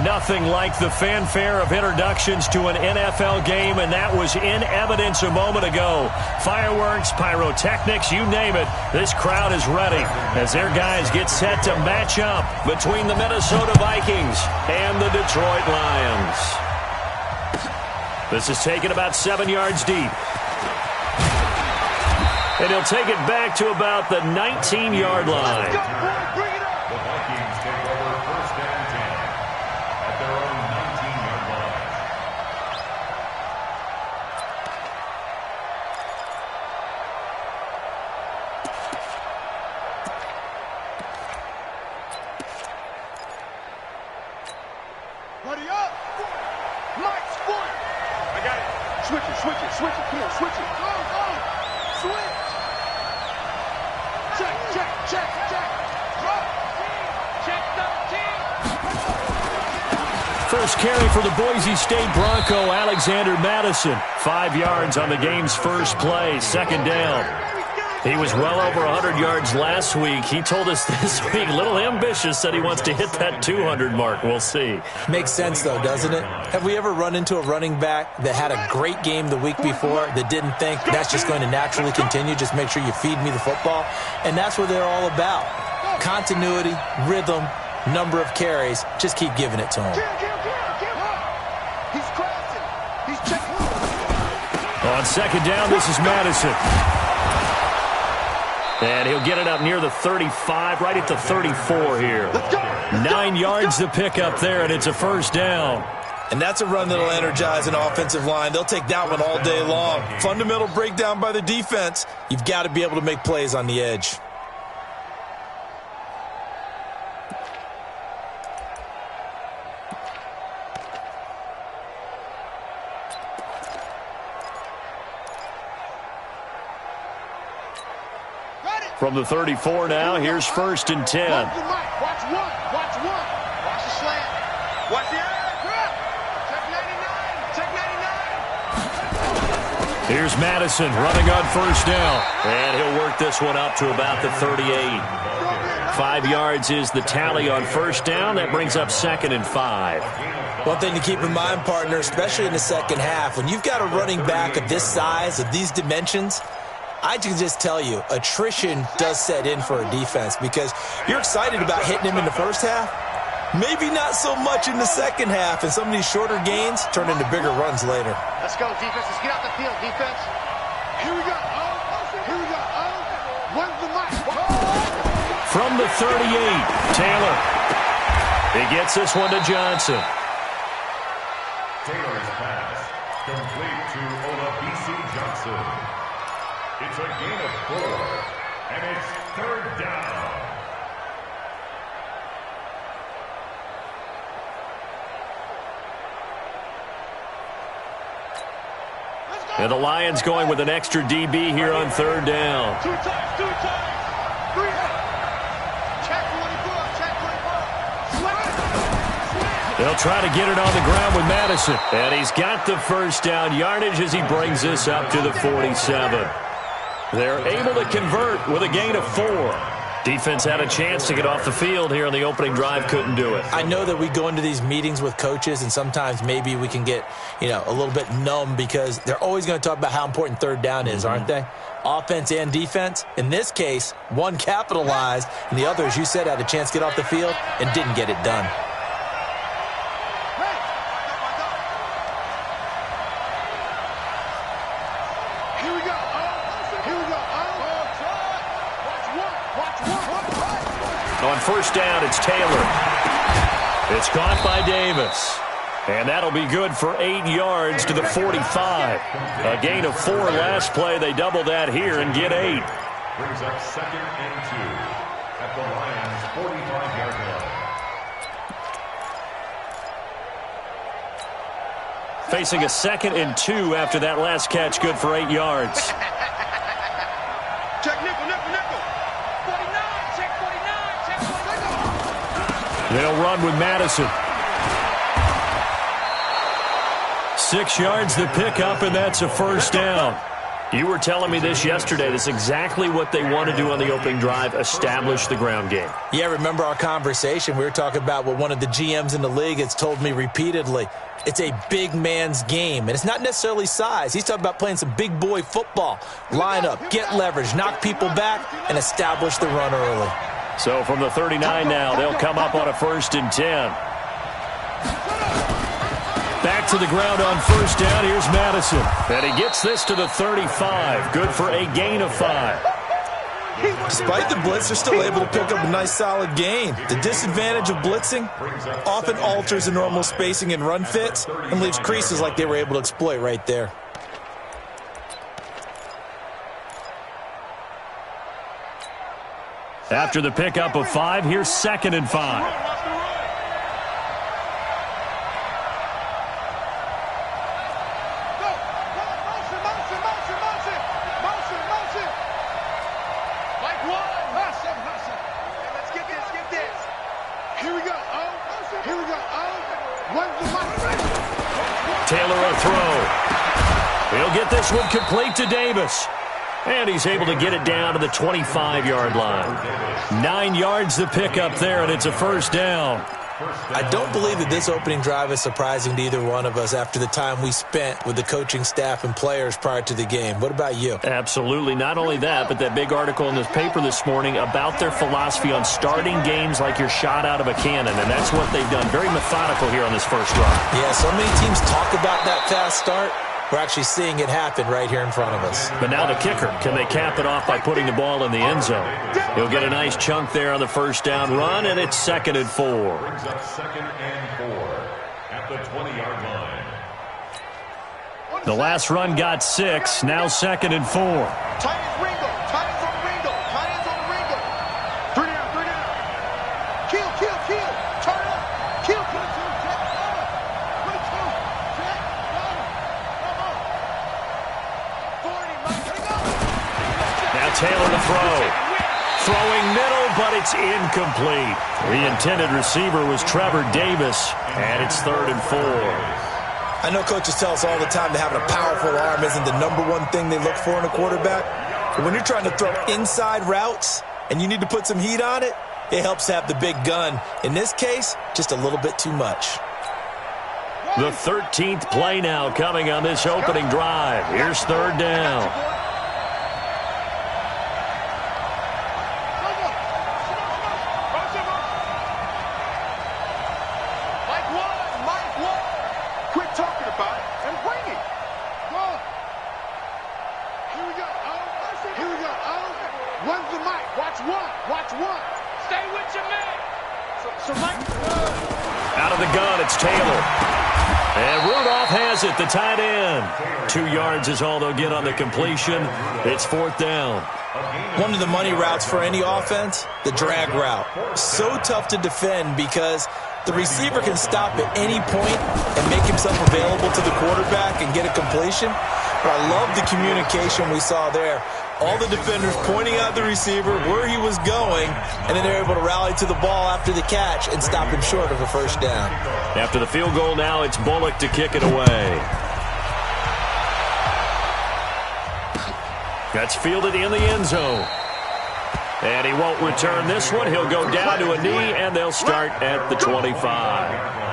Nothing like the fanfare of introductions to an NFL game, and that was in evidence a moment ago. Fireworks, pyrotechnics, you name it. This crowd is ready as their guys get set to match up between the Minnesota Vikings and the Detroit Lions. This is taken about 7 yards deep. And he'll take it back to about the 19-yard line. The Vikings take over first and 10 at their own 19-yard line. Buddy up! Mike, sport! I got it. Switch it, switch it, switch it. Come on, switch it. Go, go! Switch! Check, check, check, check. Drop. Check the team. First carry for the Boise State Bronco, Alexander Madison. 5 yards on the game's first play, second down. He was well over 100 yards last week. He told us this week, a little ambitious, said he wants to hit that 200 mark. We'll see. Makes sense, though, doesn't it? Have we ever run into a running back that had a great game the week before that didn't think that's just going to naturally continue? Just make sure you feed me the football. And that's what they're all about. Continuity, rhythm, number of carries. Just keep giving it to him. He's crossing. He's checking. On second down, this is Madison. And he'll get it up near the 35, right at the 34 here. 9 yards to pick up there, and it's a first down. And that's a run that'll energize an offensive line. They'll take that one all day long. Fundamental breakdown by the defense. You've got to be able to make plays on the edge. From the 34 now, here's first and 10. Watch one. Watch one. Watch the slant. Watch the check 99. Check 99. Here's Madison running on first down. And he'll work this one up to about the 38. 5 yards is the tally on first down. That brings up second and 5. One thing to keep in mind, partner, especially in the second half, when you've got a running back of this size, of these dimensions, I can just tell you, attrition does set in for a defense because you're excited about hitting him in the first half. Maybe not so much in the second half, and some of these shorter gains turn into bigger runs later. Let's go, defense. Let's get out the field, defense. Here we go. Here we go. Where's the mic? From the 38, Taylor. He gets this one to Johnson. Taylor's pass complete to Olabisi Johnson. It's a gain of 4, and it's third down. And the Lions going with an extra DB here on third down. 2 times. 3 check 44. They'll try to get it on the ground with Madison. And he's got the first down yardage as he brings this up to the 47. They're able to convert with a gain of 4. Defense had a chance to get off the field here on the opening drive, couldn't do it. I know that we go into these meetings with coaches, and sometimes maybe we can get, a little bit numb because they're always going to talk about how important third down is, aren't they? Offense and defense. In this case, one capitalized, and the other, as you said, had a chance to get off the field and didn't get it done. Here we go. Watch one. On first down, it's Taylor. It's caught by Davis. And that'll be good for 8 yards to the 45. A gain of 4 last play. They double that here and get 8. Brings up 2nd and 2 at the Lions' 45-yard line. Facing a 2nd and 2 after that last catch, good for 8 yards. Check nickel, nickel, nickel. 49, check 49, check 49. They'll run with Madison. 6 yards the pickup, and that's a first down. You were telling me this yesterday. That's exactly what they want to do on the opening drive, establish the ground game. Yeah, remember our conversation? We were talking about what one of the GMs in the league has told me repeatedly. It's a big man's game, and it's not necessarily size. He's talking about playing some big boy football. Line up, get leverage, knock people back, and establish the run early. So from the 39 now, they'll come up on a 1st and 10. Back to the ground on first down. Here's Madison. And he gets this to the 35. Good for a gain of 5. Despite the blitz, they're still able to pick up a nice, solid gain. The disadvantage of blitzing often alters the normal spacing and run fits and leaves creases like they were able to exploit right there. After the pickup of 5, here's 2nd and 5. Taylor a throw. He'll get this one complete to Davis. And he's able to get it down to the 25-yard line. 9 yards the pickup there, and it's a first down. I don't believe that this opening drive is surprising to either one of us after the time we spent with the coaching staff and players prior to the game. What about you? Absolutely. Not only that, but that big article in this paper this morning about their philosophy on starting games like you're shot out of a cannon, and that's what they've done. Very methodical here on this first drive. Yeah, so many teams talk about that fast start. We're actually seeing it happen right here in front of us. But now the kicker. Can they cap it off by putting the ball in the end zone? He'll get a nice chunk there on the first down run, and it's 2nd and 4. Brings up 2nd and 4 at the 20-yard line. The last run got 6. Now 2nd and 4. Titans Ringo. Titans on Ringo. Titans on Ringo. 3 down, 3 down. Kill, kill, kill. Turn up. Kill, kill, kill. Taylor to throw. Throwing middle, but it's incomplete. The intended receiver was Trevor Davis, and it's 3rd and 4. I know coaches tell us all the time that having a powerful arm isn't the #1 thing they look for in a quarterback. But when you're trying to throw inside routes and you need to put some heat on it, it helps to have the big gun. In this case, just a little bit too much. The 13th play now coming on this opening drive. Here's 3rd down. Out of the gun, it's Taylor. And Rudolph has it, the tight end. 2 yards is all they'll get on the completion. It's 4th down. One of the money routes for any offense, the drag route. So tough to defend because the receiver can stop at any point and make himself available to the quarterback and get a completion. But I love the communication we saw there. All the defenders pointing out the receiver, where he was going, and then they're able to rally to the ball after the catch and stop him short of a first down. After the field goal now, it's Bullock to kick it away. That's fielded in the end zone. And he won't return this one. He'll go down to a knee, and they'll start at the 25.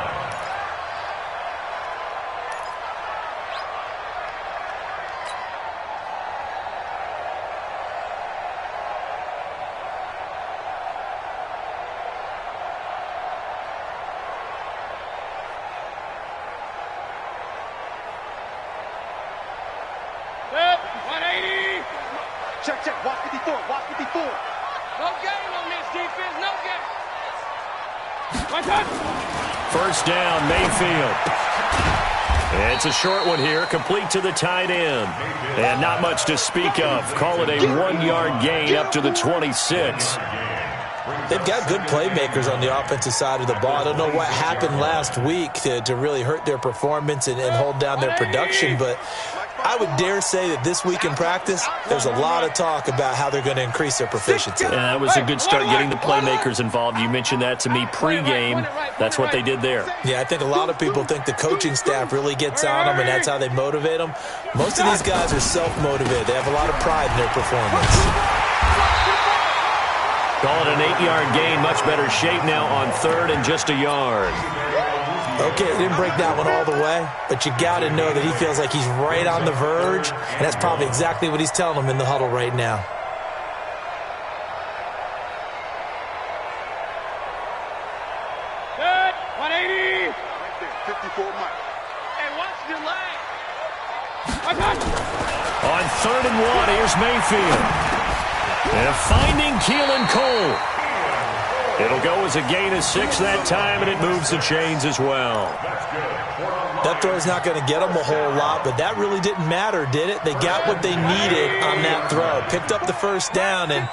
Check, check. Watch 54. Watch 54. No game on this defense. No game. First down, Mayfield. It's a short one here, complete to the tight end. And not much to speak of. Call it a 1-yard gain up to the 26. They've got good playmakers on the offensive side of the ball. I don't know what happened last week to really hurt their performance and hold down their production, but I would dare say that this week in practice, there's a lot of talk about how they're going to increase their proficiency. And that was a good start getting the playmakers involved. You mentioned that to me pregame. That's what they did there. Yeah, I think a lot of people think the coaching staff really gets on them, and that's how they motivate them. Most of these guys are self-motivated. They have a lot of pride in their performance. Call it an 8-yard gain. Much better shape now on third and just a yard. Okay, he didn't break that one all the way, but you got to know that he feels like he's right on the verge, and that's probably exactly what he's telling them in the huddle right now. Good, 180. 54 Mike. Hey, watch the leg. On third and 1, here's Mayfield. And finding Keelan Cole. It'll go as a gain of 6 that time, and it moves the chains as well. That throw's not going to get them a whole lot, but that really didn't matter, did it? They got what they needed on that throw. Picked up the first down, and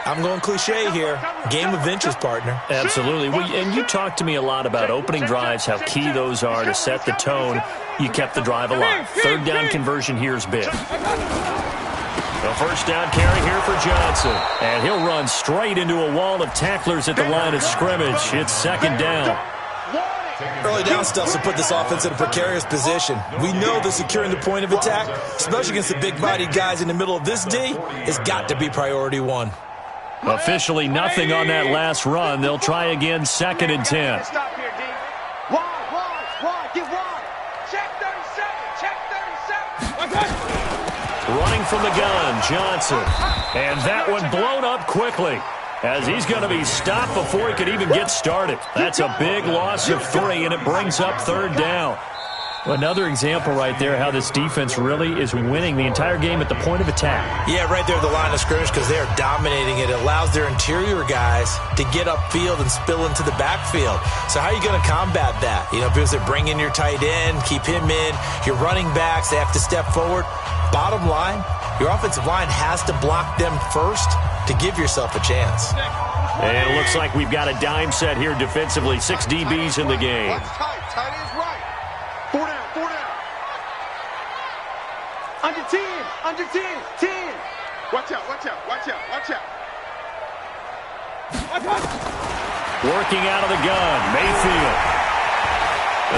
I'm going cliche here. Game of inches, partner. Absolutely. And you talked to me a lot about opening drives, how key those are to set the tone. You kept the drive alive. Third down conversion here is big. The first down carry here for Johnson. And he'll run straight into a wall of tacklers at the line of scrimmage. It's second down. Early down stuff to put this offense in a precarious position. We know that securing the point of attack, especially against the big-bodied guys in the middle of this D, has got to be priority 1. Officially nothing on that last run. They'll try again, second and 10. Stop here, D. Wide, get wide. Check 37, check 37. Running from the gun, Johnson. And that one blown up quickly as he's going to be stopped before he could even get started. That's a big loss of 3, and it brings up third down. Another example right there how this defense really is winning the entire game at the point of attack. Yeah, right there at the line of scrimmage because they are dominating it. It allows their interior guys to get upfield and spill into the backfield. So how are you going to combat that? You know, because they bring in your tight end, keep him in. Your running backs, they have to step forward. Bottom line, your offensive line has to block them first to give yourself a chance. And it looks like we've got a dime set here defensively. 6 DBs in the game. Tight is right. 4 down. Under 10. 10. Watch out. Working out of the gun, Mayfield.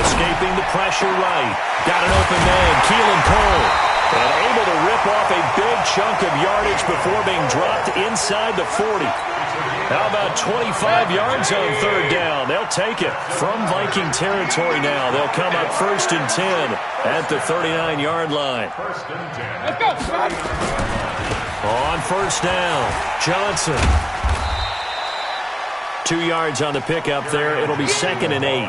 Escaping the pressure right. Got an open man, Keelan Cole. And able to rip off a big chunk of yardage before being dropped inside the 40. How about 25 yards on third down? They'll take it from Viking territory now. They'll come up first and 10 at the 39-yard line. Let's go. On first down, Johnson. 2 yards on the pickup there. It'll be second and 8.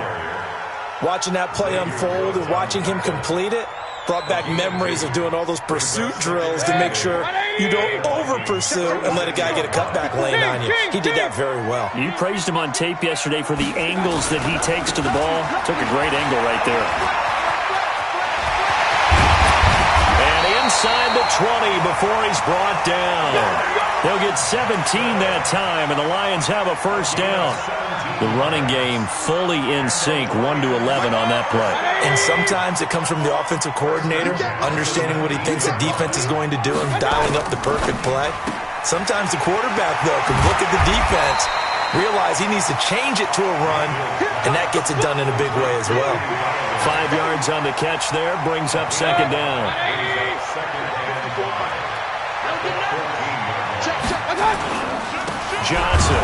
Watching that play unfold and watching him complete it brought back memories of doing all those pursuit drills to make sure you don't over-pursue and let a guy get a cutback lane on you. He did that very well. You praised him on tape yesterday for the angles that he takes to the ball. Took a great angle right there. And inside the 20 before he's brought down. They'll get 17 that time, and the Lions have a first down. The running game fully in sync, 1-11 on that play. And sometimes it comes from the offensive coordinator, understanding what he thinks the defense is going to do and dialing up the perfect play. Sometimes the quarterback, though, can look at the defense, realize he needs to change it to a run, and that gets it done in a big way as well. 5 yards on the catch there, brings up second down. Johnson.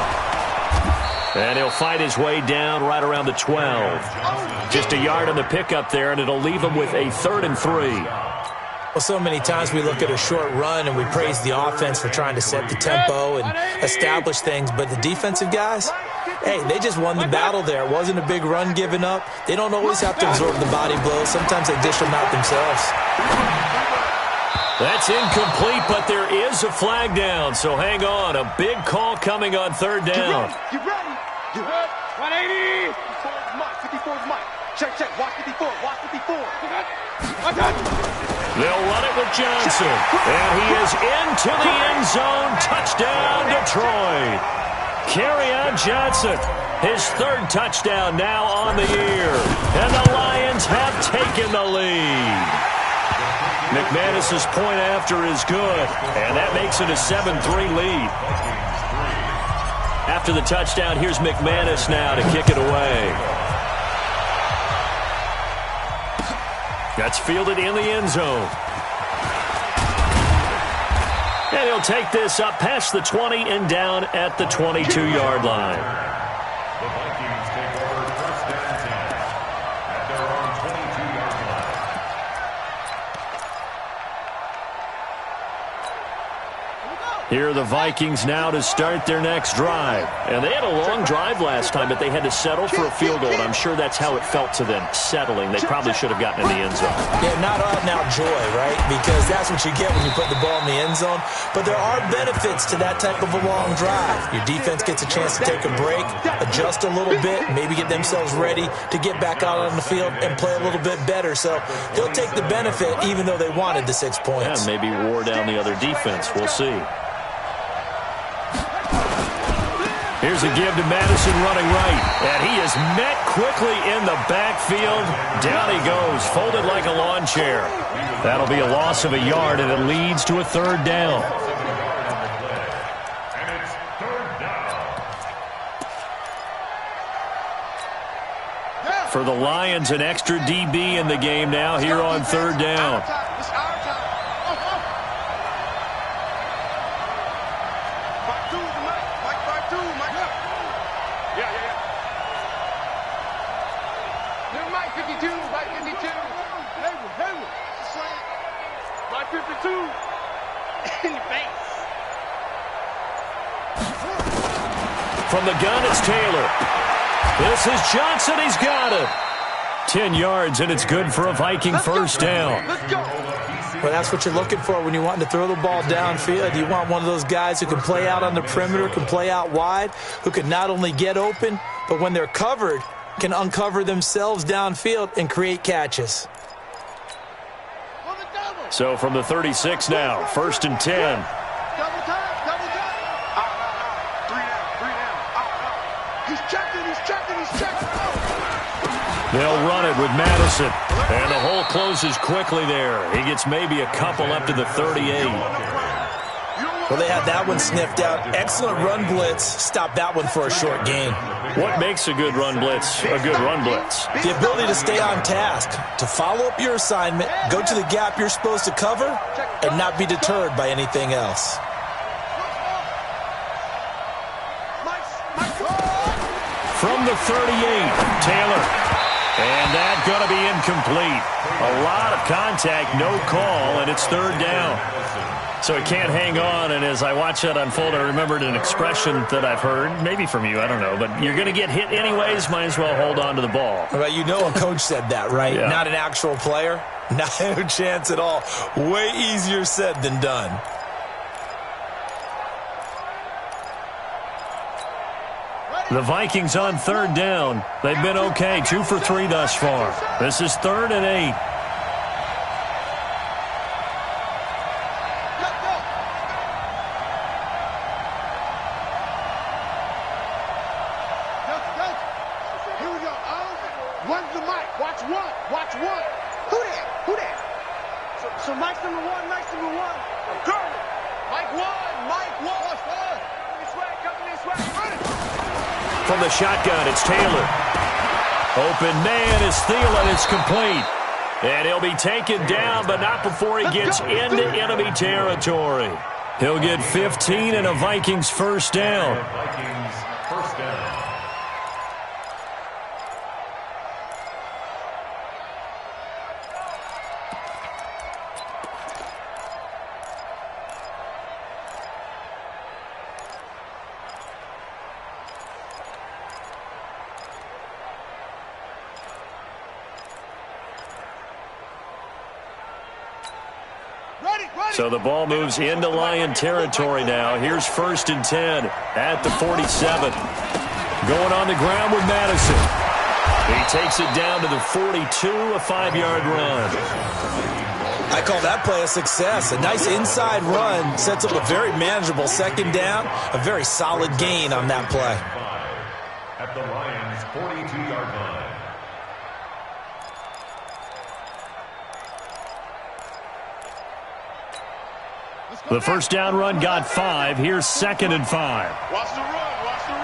And he'll fight his way down right around the 12. Just a yard on the pickup there, and it'll leave him with a 3rd and 3. Well, so many times we look at a short run and we praise the offense for trying to set the tempo and establish things, but the defensive guys, hey, they just won the battle there. It wasn't a big run given up. They don't always have to absorb the body blows. Sometimes they dish them out themselves. That's incomplete, but there is a flag down, so hang on. A big call coming on third down. You ready? You heard? 180. 54 is Mike. 54 is Mike. Check, check. Watch 54. Watch 54. They'll run it with Johnson. And he is into the end zone. Touchdown, Detroit. Kerryon Johnson, his third touchdown now on the year. And the Lions have taken the lead. McManus's point after is good. And that makes it a 7-3 lead. After the touchdown, here's McManus now to kick it away. That's fielded in the end zone. And he'll take this up past the 20 and down at the 22-yard line. The Vikings take over first and 10 at their own 22-yard line. Here are the Vikings now to start their next drive. And they had a long drive last time, but they had to settle for a field goal, and I'm sure that's how it felt to them, settling. They probably should have gotten in the end zone. Yeah, not out-and-out joy, right? Because that's what you get when you put the ball in the end zone. But there are benefits to that type of a long drive. Your defense gets a chance to take a break, adjust a little bit, maybe get themselves ready to get back out on the field and play a little bit better. So they'll take the benefit even though they wanted the 6 points. Yeah, maybe wore down the other defense. We'll see. Here's a give to Madison running right. And he is met quickly in the backfield. Down he goes, folded like a lawn chair. That'll be a loss of a yard, and it leads to a third down. And it's third down. For the Lions, an extra DB in the game now here on third down. From the gun, it's Taylor. This is Johnson. He's got it. 10 yards, and it's good for a Viking first down. Well, that's what you're looking for when you're wanting to throw the ball downfield. You want one of those guys who can play out on the perimeter, can play out wide, who can not only get open, but when they're covered, can uncover themselves downfield and create catches. So from the 36 now, first and 10. They'll run it with Madison. And the hole closes quickly there. He gets maybe a couple up to the 38. Well, they had that one sniffed out. Excellent run blitz. Stop that one for a short gain. What makes a good run blitz a good run blitz? The ability to stay on task, to follow up your assignment, go to the gap you're supposed to cover, and not be deterred by anything else. From the 38, Taylor. And that's going to be incomplete. A lot of contact, no call, and it's third down. So it can't hang on, and as I watch that unfold, I remembered an expression that I've heard, maybe from you, I don't know, but you're going to get hit anyways, might as well hold on to the ball. Well, you know a coach said that, right? Yeah. Not an actual player. No chance at all. Way easier said than done. The Vikings on third down. They've been okay, 2 for 3 thus far. This is 3rd and 8. Here we go. Run the mic. Watch one. Watch one. Who that? Who that? So Mike's number one. Mike's number one. Girl. Mike one. Mike one. Come this way. Come this way. Run it. From the shotgun, it's Taylor. Open man is Thielen. It's complete. And he'll be taken down, but not before he gets into enemy territory. He'll get 15 and a Vikings first down. Vikings first down. So the ball moves into Lion territory now. Here's 1st and 10 at the 47. Going on the ground with Madison. He takes it down to the 42, a 5-yard run. I call that play a success. A nice inside run sets up a very manageable second down. A very solid gain on that play. At the Lions' 42-yard line. The first down run got 5. Here's 2nd and 5. Watch the run. Watch the run.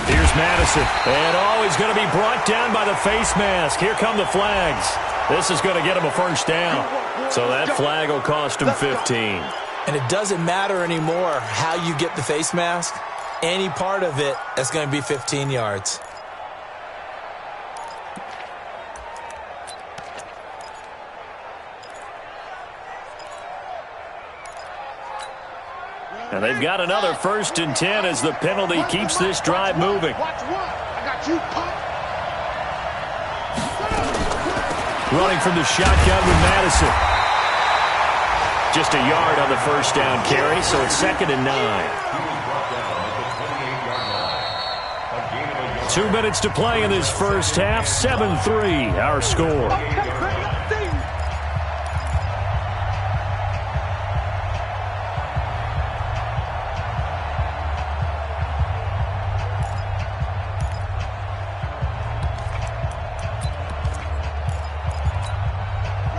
Here's Madison. And he's going to be brought down by the face mask. Here come the flags. This is going to get him a first down. So that flag will cost him 15. And it doesn't matter anymore how you get the face mask. Any part of it is going to be 15 yards. And they've got another 1st and 10 as the penalty keeps this drive moving. Watch one. I got you, punk. Running from the shotgun with Madison. Just a yard on the first down carry, so it's 2nd and 9. 2 minutes to play in this first half. 7-3, our score.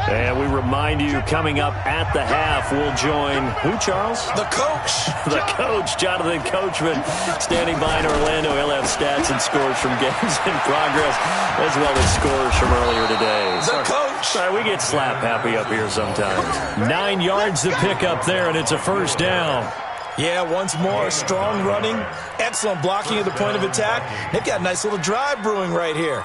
And we remind you, coming up at the half, we'll join who, Charles? The coach. The coach, Jonathan Coachman, standing by in Orlando. He'll have stats and scores from games in progress, as well as scores from earlier today. The coach. Sorry, we get slap happy up here sometimes. 9 yards to pick up there, and it's a first down. Yeah, once more, strong running, excellent blocking at the point of attack. They've got a nice little drive brewing right here.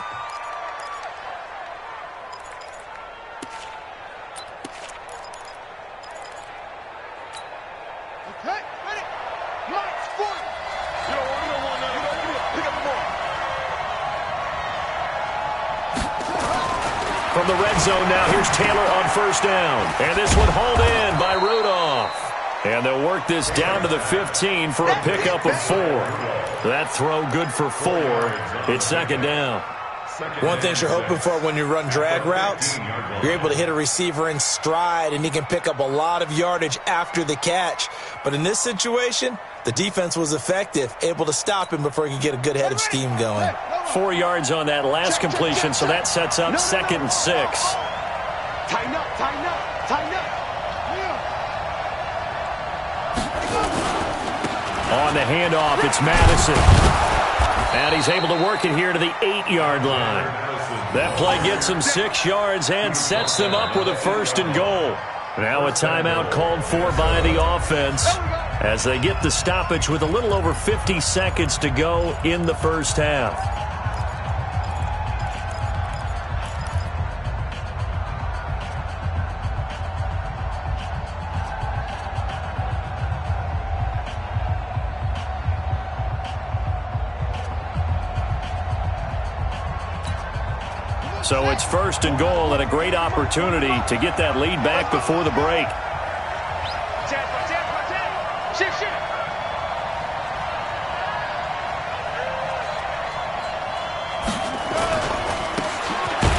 From the red zone now, here's Taylor on first down. And this one hauled in by Rudolph. And they'll work this down to the 15 for a pickup of 4. That throw good for 4. It's 2nd down. One thing you're hoping for when you run drag routes, you're able to hit a receiver in stride, and he can pick up a lot of yardage after the catch. But in this situation, the defense was effective, able to stop him before he could get a good head of steam going. 4 yards on that last completion, so that sets up 2nd and 6. Tighten up, tighten up, tighten up. On the handoff, it's Madison. And he's able to work it here to the 8-yard line. That play gets him 6 yards and sets them up with a 1st and goal. Now a timeout called for by the offense as they get the stoppage with a little over 50 seconds to go in the first half. So it's 1st and goal and a great opportunity to get that lead back before the break.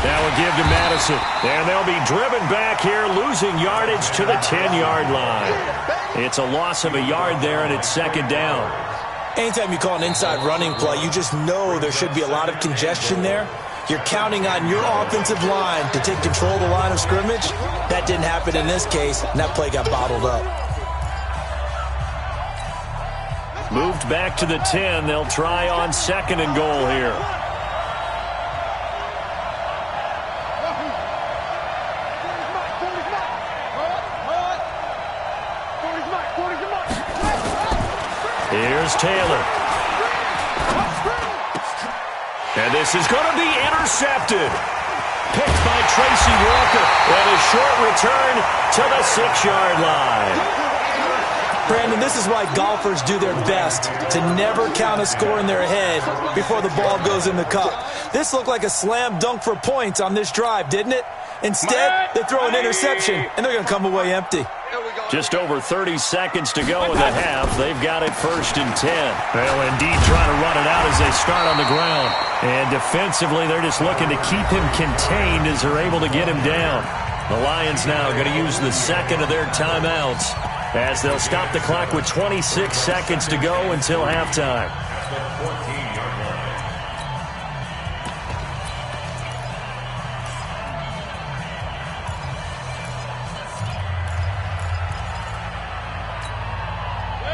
That will give to Madison. And they'll be driven back here, losing yardage to the 10-yard line. It's a loss of a yard there, and it's 2nd down. Anytime you call an inside running play, you just know there should be a lot of congestion there. You're counting on your offensive line to take control of the line of scrimmage. That didn't happen in this case, and that play got bottled up. Moved back to the 10. They'll try on 2nd and goal here. Here's Taylor. And this is going to be intercepted. Picked by Tracy Walker. And a short return to the 6-yard line. Brandon, this is why golfers do their best to never count a score in their head before the ball goes in the cup. This looked like a slam dunk for points on this drive, didn't it? Instead, they throw an interception, and they're going to come away empty. Here we go. Just over 30 seconds to go in the half. They've got it 1st and 10. Well, indeed, trying to run it out as they start on the ground. And defensively, they're just looking to keep him contained as they're able to get him down. The Lions now going to use the second of their timeouts as they'll stop the clock with 26 seconds to go until halftime.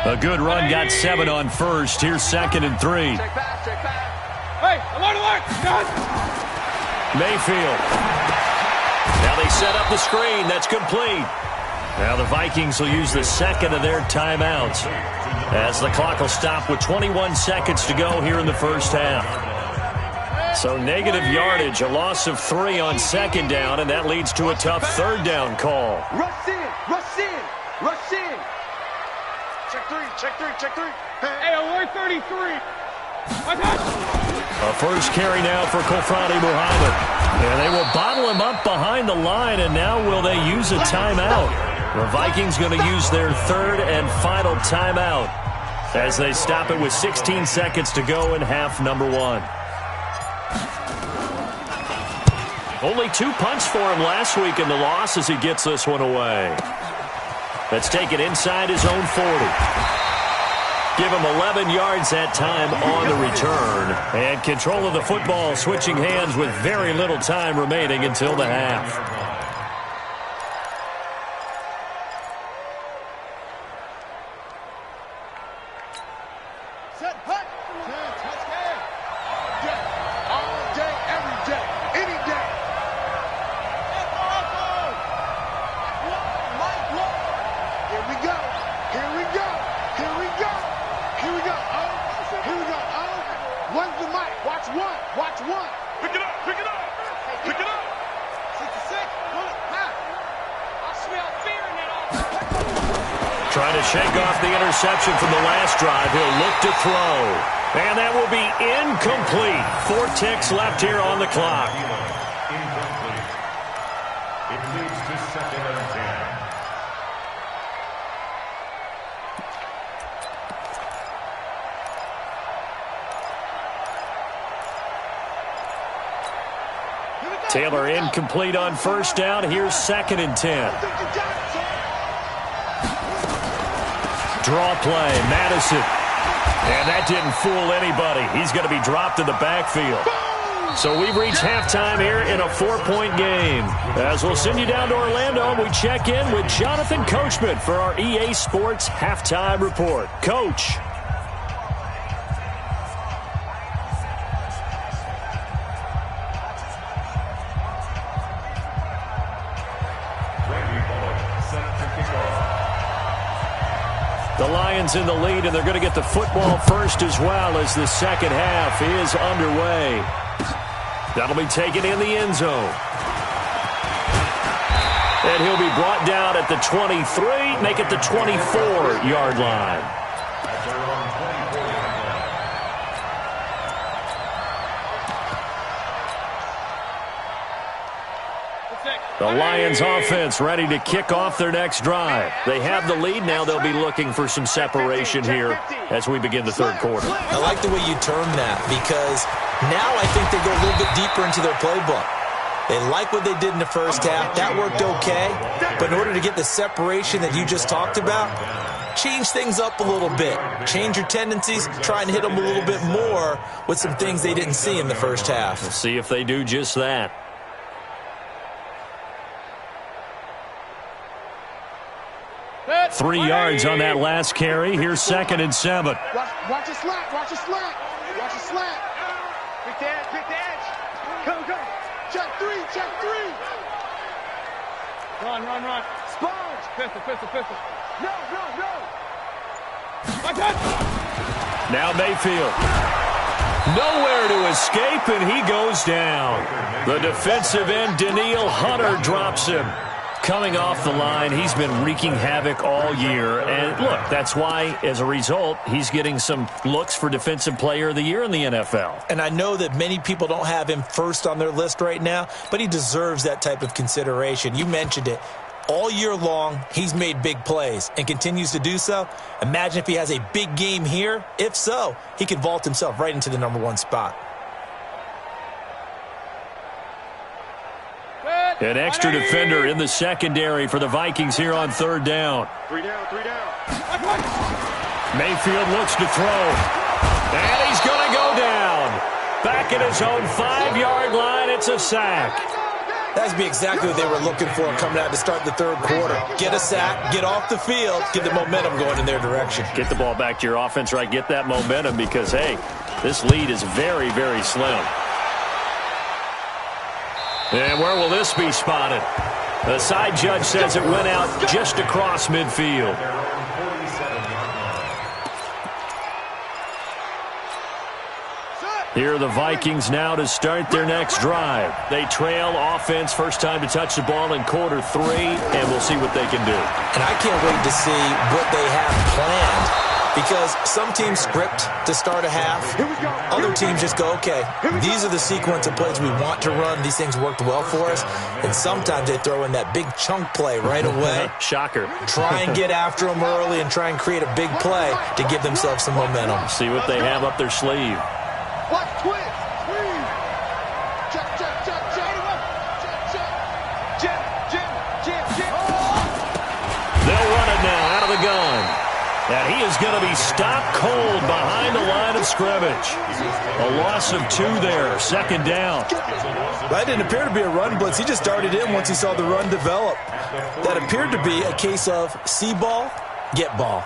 A good run, got 7 on first. Here's 2nd and 3. Check back, check back. Hey, alert! Done. Mayfield. Now they set up the screen. That's complete. Now the Vikings will use the second of their timeouts as the clock will stop with 21 seconds to go here in the first half. So negative yardage, a loss of 3 on 2nd down, and that leads to a tough 3rd down call. Rush in, rush in, rush in. Check 3, check 3, check 3. Hey, alert 33. A first carry now for Kofrani Muhammad. And they will bottle him up behind the line, and now will they use a timeout? The Vikings going to use their 3rd and final timeout as they stop it with 16 seconds to go in half number 1. Only 2 punts for him last week in the loss as he gets this one away. Let's take it inside his own 40. Give him 11 yards that time on the return. And control of the football switching hands with very little time remaining until the half. Set, hut. Touchdown. All day, every day, any day. Here we go. Here we go. Here we go. Here we go. Oh, here we go. Oh, one's the mic. Watch one. Watch one. Pick it up. Pick it up. Pick it up. 66. Pull it. High. I smell fear in that offense. Trying to shake off the interception from the last drive. He'll look to throw. And that will be incomplete. 4 ticks left here on the clock. Incomplete. It leads to 2nd and 10. Taylor incomplete on first down. Here's 2nd and 10. Draw play, Madison. And that didn't fool anybody. He's going to be dropped in the backfield. So we've reached halftime here in a 4-point game. As we'll send you down to Orlando, we check in with Jonathan Coachman for our EA Sports Halftime Report. Coach. The Lions in the lead, and they're going to get the football first as well as the second half is underway. That'll be taken in the end zone. And he'll be brought down at the 23, make it the 24-yard line. The Lions offense ready to kick off their next drive. They have the lead now. They'll be looking for some separation here as we begin the 3rd quarter. I like the way you term that because now I think they go a little bit deeper into their playbook. They like what they did in the first half. That worked okay. But in order to get the separation that you just talked about, change things up a little bit. Change your tendencies. Try and hit them a little bit more with some things they didn't see in the first half. We'll see if they do just that. 3 yards on that last carry. Here's 2nd and 7. Watch your slack. Watch your slack. Watch your slack. Pick the edge. Pick the edge. Go, go. Check 3. Check 3. Run, run, run. Sponge. Pistol, pistol, pistol. No, no, no. Now Mayfield. Nowhere to escape, and he goes down. The defensive end, Danielle Hunter, drops him. Coming off the line, he's been wreaking havoc all year. And, look, that's why, as a result, he's getting some looks for Defensive Player of the Year in the NFL. And I know that many people don't have him first on their list right now, but he deserves that type of consideration. You mentioned it. All year long, he's made big plays and continues to do so. Imagine if he has a big game here. If so, he could vault himself right into the #1 spot. An extra defender in the secondary for the Vikings here on 3rd down. 3 down, 3 down. Mayfield looks to throw. And he's going to go down. Back at his own 5-yard line, it's a sack. That'd be exactly what they were looking for coming out to start the 3rd quarter. Get a sack, get off the field, get the momentum going in their direction. Get the ball back to your offense, right? Get that momentum because, hey, this lead is very, very slim. And where will this be spotted? The side judge says it went out just across midfield. Here are the Vikings now to start their next drive. They trail offense, first time to touch the ball in quarter 3, and we'll see what they can do. And I can't wait to see what they have planned. Because some teams script to start a half. Other teams just go, okay, these are the sequence of plays we want to run. These things worked well for us. And sometimes they throw in that big chunk play right away. Shocker. Try and get after them early and try and create a big play to give themselves some momentum. See what they have up their sleeve. Watch twist. Check, check, check, check. Check, check. Jam. They'll run it now out of the gun. And he is going to be stopped cold behind the line of scrimmage. A loss of 2 there, 2nd down. That didn't appear to be a run blitz. He just started in once he saw the run develop. That appeared to be a case of see ball, get ball.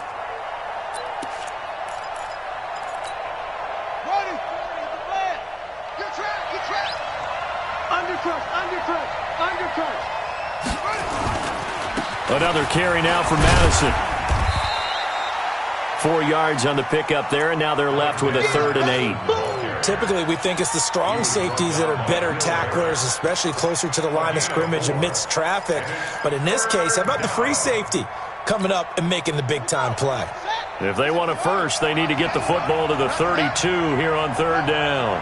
Undercut. Another carry now for Madison. 4 yards on the pickup there, and now they're left with a 3rd and 8. Typically, we think it's the strong safeties that are better tacklers, especially closer to the line of scrimmage amidst traffic. But in this case, how about the free safety coming up and making the big-time play? If they want a first, they need to get the football to the 32 here on 3rd down.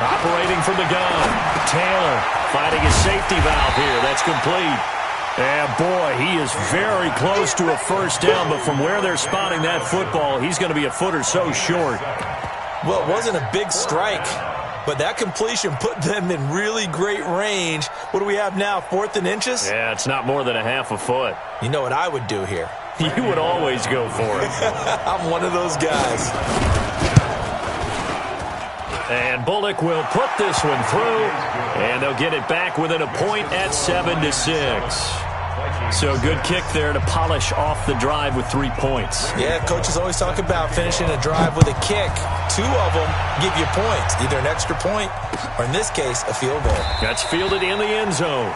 Operating from the gun. Taylor finding his safety valve here. That's complete. And boy, he is very close to a first down, but from where they're spotting that football, he's going to be a foot or so short. Well, it wasn't a big strike, but that completion put them in really great range. What do we have now, 4th and inches? Yeah, it's not more than a half a foot. You know what I would do here? You would always go for it. I'm one of those guys. And Bullock will put this one through, and they'll get it back within a point at 7-6. So good kick there to polish off the drive with 3 points. Yeah, coaches always talk about finishing a drive with a kick. 2 of them give you points, either an extra point or, in this case, a field goal. That's fielded in the end zone.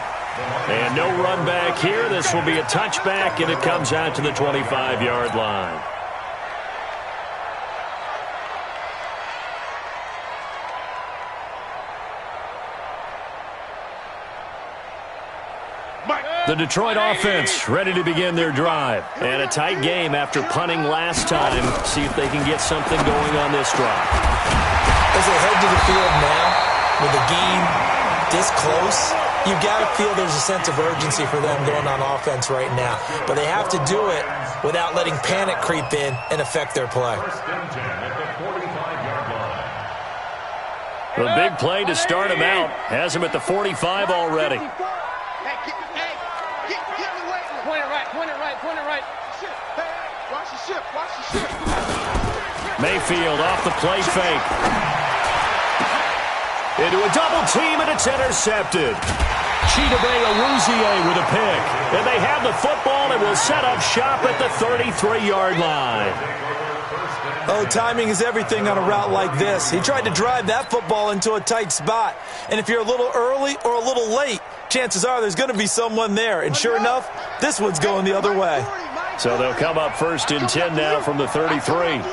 And no run back here. This will be a touchback, and it comes out to the 25-yard line. The Detroit offense ready to begin their drive. And a tight game after punting last time. See if they can get something going on this drive. As they head to the field now, with the game this close, you've got to feel there's a sense of urgency for them going on offense right now. But they have to do it without letting panic creep in and affect their play. The big play to start him out. Has him at the 45 already. Point it right. Watch the ship. Mayfield off the play fake. Into a double team, and it's intercepted. Chidobe Awuzie with a pick. And they have the football and will set up shop at the 33-yard line. Oh, timing is everything on a route like this. He tried to drive that football into a tight spot. And if you're a little early or a little late, chances are there's going to be someone there. And sure enough, this one's going the other way. So they'll come up 1st and 10 now from the 33.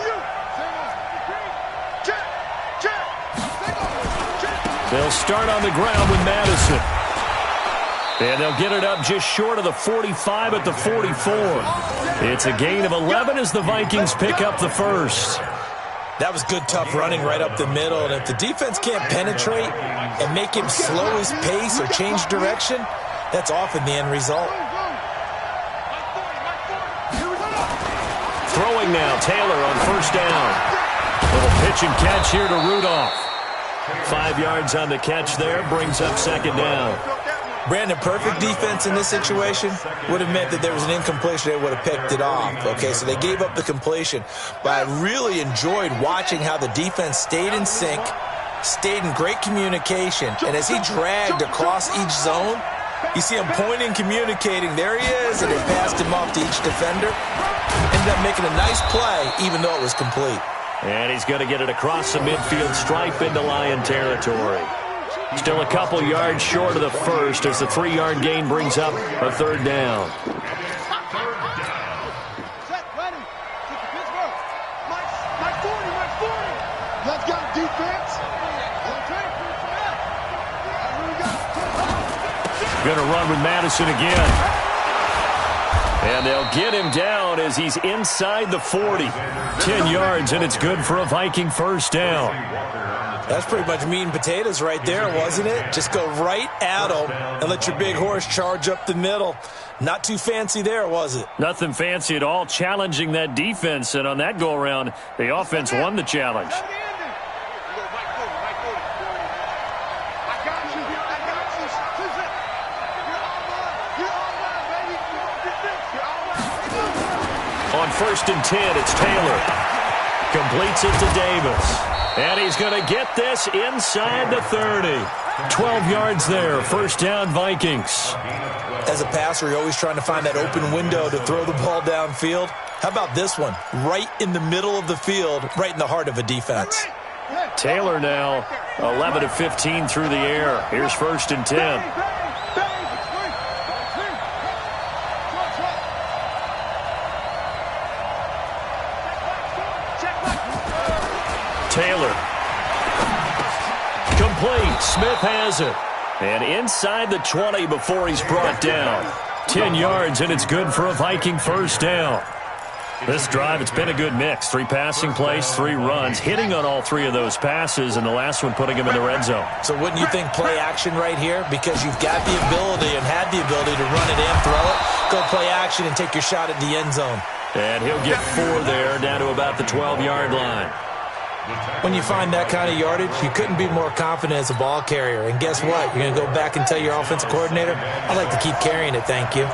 They'll start on the ground with Madison. And they'll get it up just short of the 45 at the 44. It's a gain of 11 as the Vikings pick up the first. That was good, tough running right up the middle. And if the defense can't penetrate and make him slow his pace or change direction, that's often the end result. Throwing now, Taylor on first down. Little pitch and catch here to Rudolph. 5 yards on the catch there, brings up second down. Brandon, perfect defense in this situation would have meant that there was an incompletion. They would have picked it off. Okay, so they gave up the completion. But I really enjoyed watching how the defense stayed in sync, stayed in great communication, and as he dragged across each zone, you see him pointing, communicating. There he is, and they passed him off to each defender. Ended up making a nice play, even though it was complete. And he's going to get it across the midfield stripe into Lion territory. Still a couple yards short of the first as the 3-yard gain brings up a third down. Set, ready. My 40. Let's go, defense. Going to run with Madison again. And they'll get him down as he's inside the 40. 10 yards, and it's good for a Viking first down. That's pretty much meat and potatoes right there, wasn't it? Just go right at him and let your big horse charge up the middle. Not too fancy there, was it? Nothing fancy at all, challenging that defense. And on that go-around, the offense won the challenge. On first and 10, it's Taylor. Completes it to Davis. And he's going to get this inside the 30. 12 yards there. First down, Vikings. As a passer, you're always trying to find that open window to throw the ball downfield. How about this one? Right in the middle of the field, right in the heart of a defense. Taylor now 11 of 15 through the air. Here's first and 10. Taylor. Complete. Smith has it. And inside the 20 before he's brought down. 10 yards, and it's good for a Viking first down. This drive, it's been a good mix. 3 passing plays, 3 runs, hitting on all 3 of those passes, and the last one putting him in the red zone. So wouldn't you think play action right here? Because you've got the ability and had the ability to run it and throw it. Go play action and take your shot at the end zone. And he'll get 4 there, down to about the 12-yard line. When you find that kind of yardage, you couldn't be more confident as a ball carrier. And guess what? You're going to go back and tell your offensive coordinator, I'd like to keep carrying it, thank you.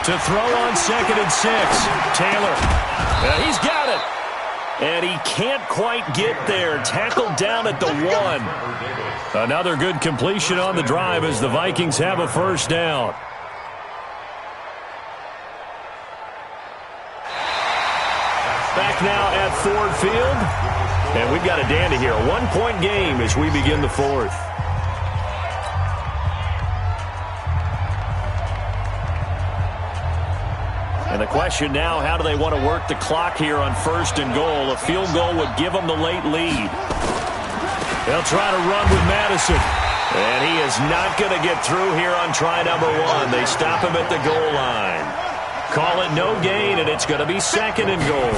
To throw on second and 6, Taylor. He's got it. And he can't quite get there. Tackled down at the 1. Another good completion on the drive as the Vikings have a first down. Back now at Ford Field. And we've got a dandy here. A 1-point game as we begin the 4th. And the question now, how do they want to work the clock here on first and goal? A field goal would give them the late lead. They'll try to run with Madison. And he is not going to get through here on try number 1. They stop him at the goal line. Call it no gain, and it's going to be second and goal.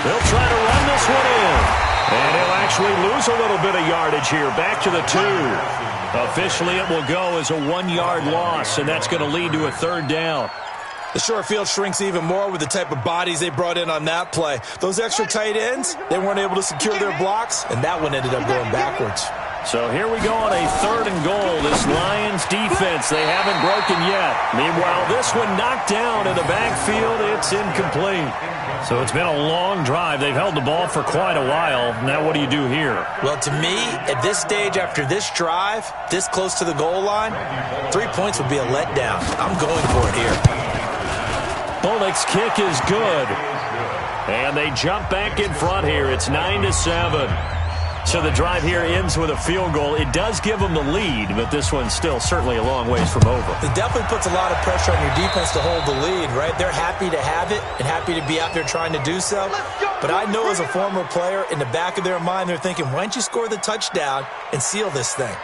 They'll try to run this one in. And he'll actually lose a little bit of yardage here. Back to the 2. Officially, it will go as a 1-yard loss, and that's going to lead to a third down. The short field shrinks even more with the type of bodies they brought in on that play. Those extra tight ends, they weren't able to secure their blocks, and that one ended up going backwards. So here we go on a third and goal. This Lions defense, they haven't broken yet. Meanwhile, this one knocked down in the backfield. It's incomplete. So it's been a long drive. They've held the ball for quite a while. Now what do you do here? Well, to me, at this stage after this drive, this close to the goal line, 3 points would be a letdown. I'm going for it here. Bullock's kick is good. And they jump back in front here. It's 9-7. So the drive here ends with a field goal. It does give them the lead, but this one's still certainly a long ways from over. It definitely puts a lot of pressure on your defense to hold the lead, right? They're happy to have it and happy to be out there trying to do so. But I know as a former player, in the back of their mind, they're thinking, why don't you score the touchdown and seal this thing?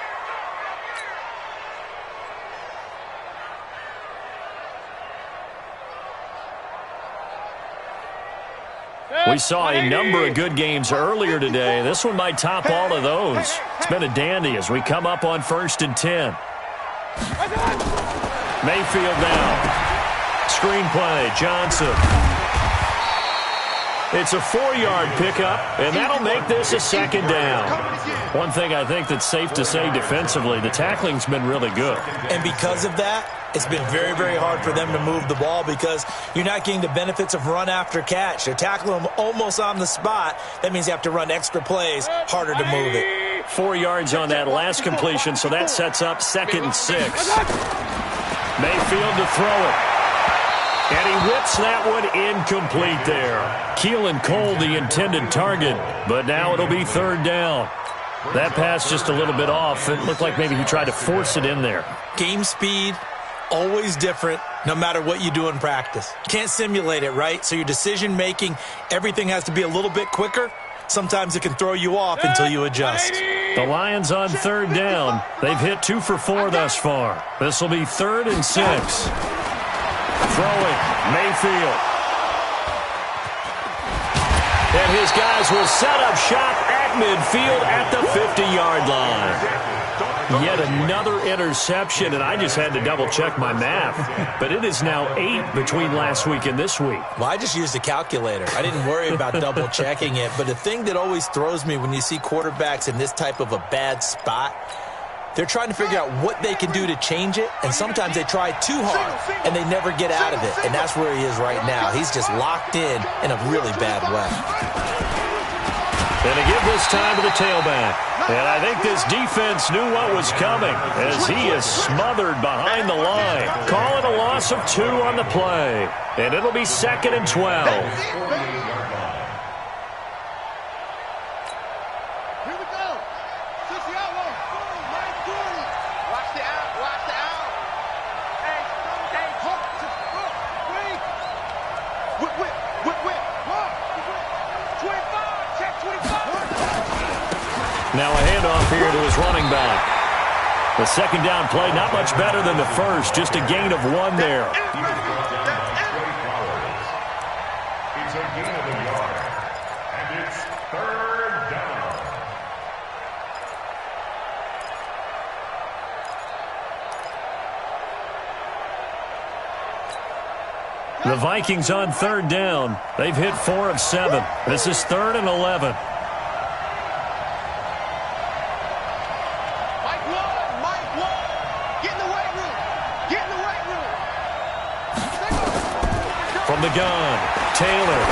We saw a number of good games earlier today. This one might top all of those. It's been a dandy as we come up on 1st and 10. Mayfield now. Screenplay, Johnson. It's a 4-yard pickup, and that'll make this a 2nd down. One thing I think that's safe to say defensively, the tackling's been really good. And because of that, it's been very, very hard for them to move the ball because you're not getting the benefits of run after catch. They're tackling them almost on the spot. That means you have to run extra plays, harder to move it. 4 yards on that last completion, so that sets up 2nd and 6. Mayfield to throw it. And he whips that one incomplete there. Keelan Cole, the intended target, but now it'll be 3rd down. That pass just a little bit off. It looked like maybe he tried to force it in there. Game speed, always different, no matter what you do in practice. You can't simulate it, right? So your decision-making, everything has to be a little bit quicker. Sometimes it can throw you off until you adjust. The Lions on 3rd down. They've hit 2 for 4 thus far. This will be 3rd and 6. Throwing, Mayfield. And his guys will set up shop at midfield at the 50-yard line. Yet another interception, and I just had to double-check my math. But it is now 8 between last week and this week. Well, I just used a calculator. I didn't worry about double-checking it. But the thing that always throws me when you see quarterbacks in this type of a bad spot, they're trying to figure out what they can do to change it, and sometimes they try too hard, and they never get out of it. And that's where he is right now. He's just locked in a really bad way. And to give this time to the tailback. And I think this defense knew what was coming as he is smothered behind the line. Calling a loss of 2 on the play. And it'll be 2nd and 12. Now a handoff here to his running back. The 2nd down play, not much better than the first, just a gain of 1 there. It's a gain of a yard, and it's 3rd down. The Vikings on 3rd down. They've hit 4 of 7. This is 3rd and 11. From the gun, Taylor.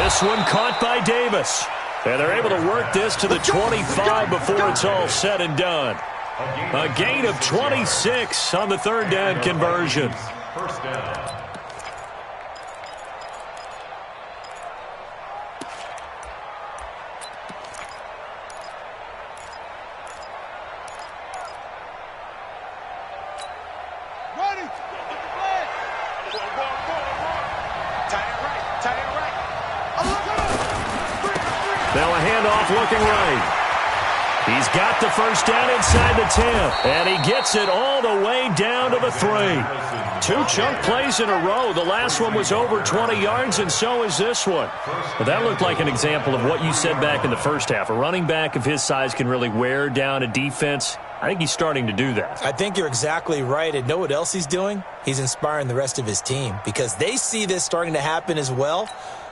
This one caught by Davis. And they're able to work this to the 25 before it's all said and done. A gain of 26 on the 3rd down conversion. 1st down. Now a handoff looking right. He's got the 1st down inside the 10, and he gets it all the way down to the 3. 2 chunk plays in a row. The last one was over 20 yards, and so is this one. But that looked like an example of what you said back in the first half. A running back of his size can really wear down a defense. I think he's starting to do that. I think you're exactly right. And know what else he's doing? He's inspiring the rest of his team because they see this starting to happen as well.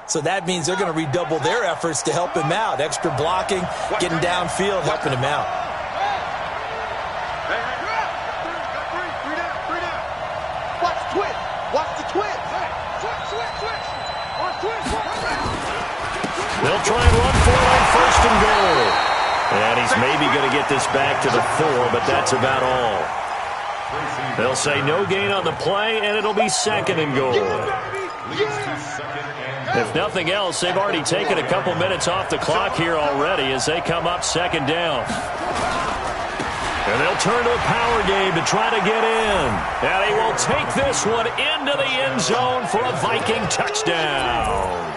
So that means they're going to redouble their efforts to help him out. Extra blocking, getting downfield, helping him out. Watch the twist. Watch the twist. They'll try and run for it on 1st and goal. And he's maybe going to get this back to the 4, but that's about all. They'll say no gain on the play, and it'll be 2nd and goal. If nothing else, they've already taken a couple minutes off the clock here already as they come up second down. And they'll turn to a power game to try to get in. And he will take this one into the end zone for a Viking touchdown.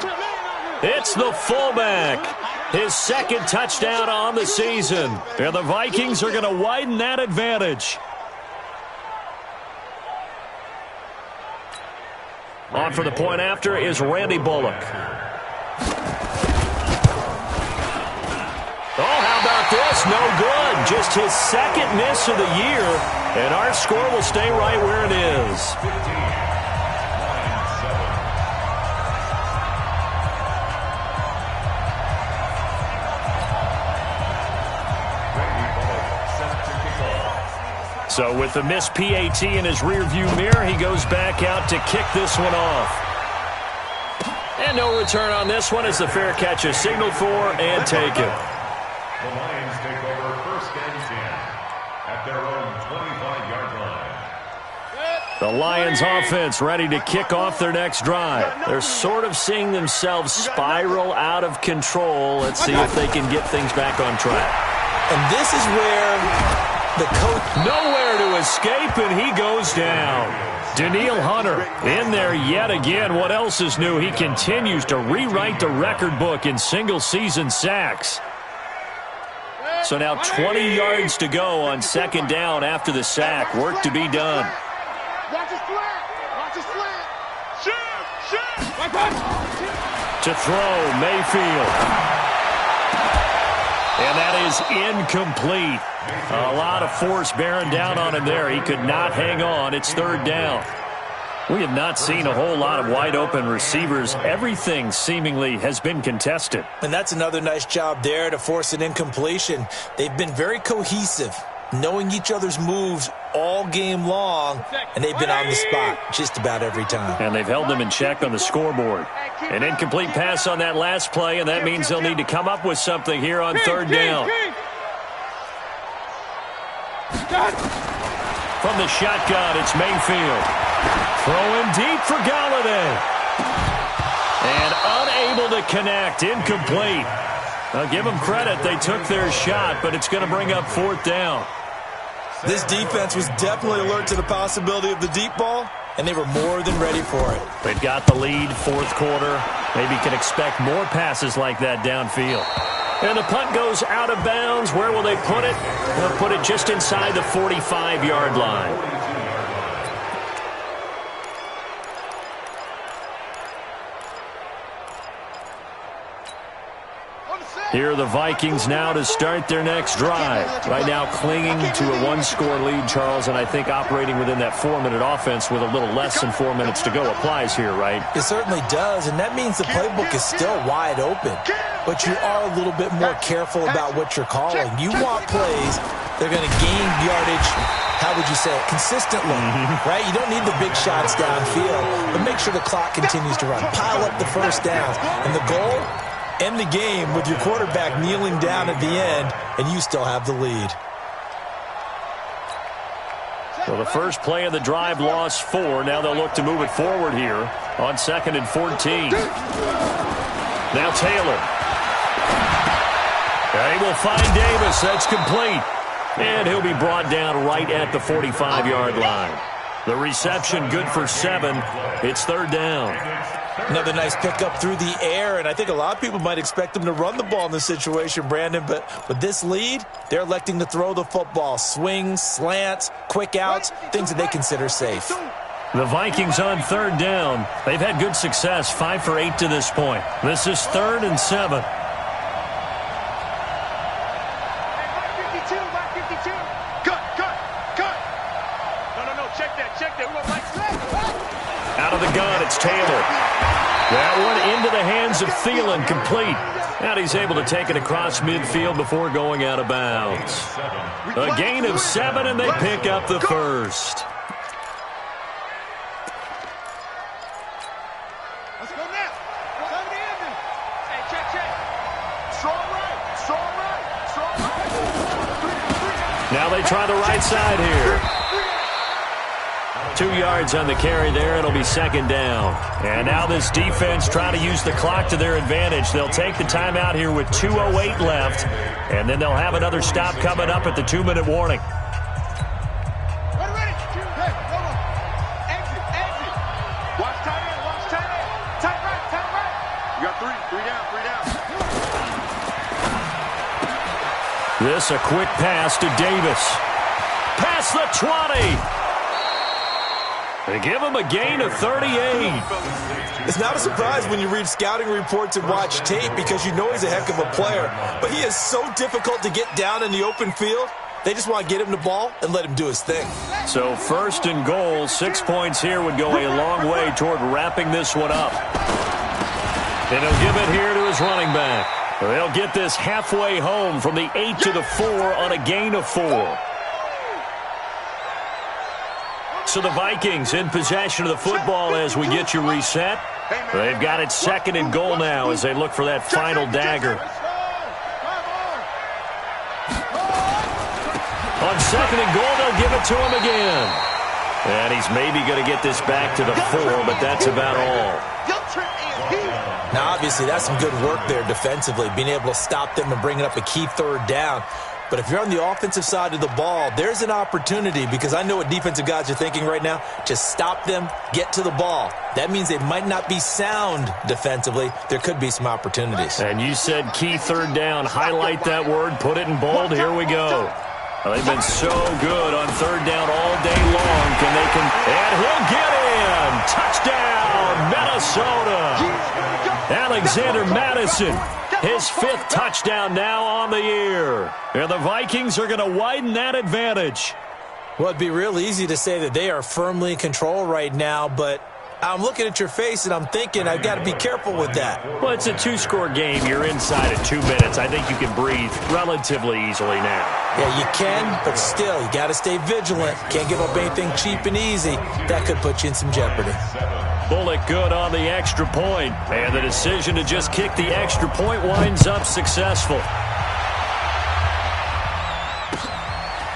It's the fullback. His second touchdown on the season. And the Vikings are going to widen that advantage. On for the point after is Randy Bullock. Oh, how about this? No good. Just his second miss of the year. And our score will stay right where it is. So with the missed PAT in his rearview mirror, he goes back out to kick this one off. And no return on this one as the fair catch is signaled for and taken. The Lions take over first and 10 at their own 25-yard line. The Lions offense ready to kick off their next drive. They're sort of seeing themselves spiral out of control. Let's see if they can get things back on track. And this is where the coach nowhere to escape, and he goes down. Danielle Hunter in there yet again. What else is new? He continues to rewrite the record book in single-season sacks. So now 20 yards to go on second down after the sack. Work to be done. Watch his slant. Watch his slant. Shoot. To throw, Mayfield. And that is incomplete. A lot of force bearing down on him there. He could not hang on. It's third down. We have not seen a whole lot of wide-open receivers. Everything seemingly has been contested. And that's another nice job there to force an incompletion. They've been very cohesive, knowing each other's moves all game long, and they've been on the spot just about every time. And they've held them in check on the scoreboard. An incomplete pass on that last play, and that means they'll need to come up with something here on third down. From the shotgun, it's Mayfield. Throwing deep for Galladay. And unable to connect. Incomplete. I'll give them credit. They took their shot, but it's going to bring up fourth down. This defense was definitely alert to the possibility of the deep ball, and they were more than ready for it. They've got the lead, fourth quarter. Maybe can expect more passes like that downfield. And the punt goes out of bounds. Where will they put it? They'll put it just inside the 45-yard line. Here are the Vikings now to start their next drive. Right now clinging to a one-score lead, Charles, and I think operating within that 4-minute offense with a little less than 4 minutes to go applies here, right? It certainly does, and that means the playbook is still wide open. But you are a little bit more careful about what you're calling. You want plays. They're going to gain yardage, how would you say it, consistently, right? You don't need the big shots downfield, but make sure the clock continues to run. Pile up the first downs. And the goal? End the game with your quarterback kneeling down at the end, and you still have the lead. Well, the first play of the drive lost 4. Now they'll look to move it forward here on 2nd and 14. Now Taylor. They will find Davis. That's complete. And he'll be brought down right at the 45-yard line. The reception good for 7. It's third down. Another nice pickup through the air, and I think a lot of people might expect them to run the ball in this situation, Brandon, but with this lead, they're electing to throw the football. Swings, slants, quick outs, things that they consider safe. The Vikings on third down. They've had good success, 5 for 8 to this point. This is 3rd and 7. Out of the gun, it's Taylor. That one into the hands of Thielen, complete. And he's able to take it across midfield before going out of bounds. A gain of 7, and they pick up the first. Let's go now. Come to the end. Hey, check. Strong right. Strong right. Now they try the right side here. 2 yards on the carry there. It'll be second down. And now this defense trying to use the clock to their advantage. They'll take the timeout here with 2:08 left, and then they'll have another stop coming up at the 2-minute warning. This a quick pass to Davis. Past the 20. They give him a gain of 38. It's not a surprise when you read scouting reports and watch tape because you know he's a heck of a player. But he is so difficult to get down in the open field. They just want to get him the ball and let him do his thing. So first and goal, 6 points here would go a long way toward wrapping this one up. And he'll give it here to his running back. They'll get this halfway home from the 8 to the 4 on a gain of 4. So the Vikings in possession of the football as we get you reset. They've got it second and goal now as they look for that final dagger. On second and goal, they'll give it to him again. And he's maybe going to get this back to the 4, but that's about all. Now, obviously, that's some good work there defensively, being able to stop them and bringing up a key third down. But if you're on the offensive side of the ball, there's an opportunity because I know what defensive guys are thinking right now. Just stop them, get to the ball. That means they might not be sound defensively. There could be some opportunities. And you said key third down. Highlight that word. Put it in bold. Here we go. Well, they've been so good on third down all day long. And he'll get in. Touchdown, Minnesota. Alexander Madison, his 5th touchdown now on the year. And the Vikings are going to widen that advantage. Well, it'd be real easy to say that they are firmly in control right now, but I'm looking at your face and I'm thinking I've got to be careful with that. Well, it's a 2-score game. You're inside of 2 minutes. I think you can breathe relatively easily now. Yeah, you can, but still, you got to stay vigilant. Can't give up anything cheap and easy. That could put you in some jeopardy. Bullet good on the extra point, and the decision to just kick the extra point winds up successful.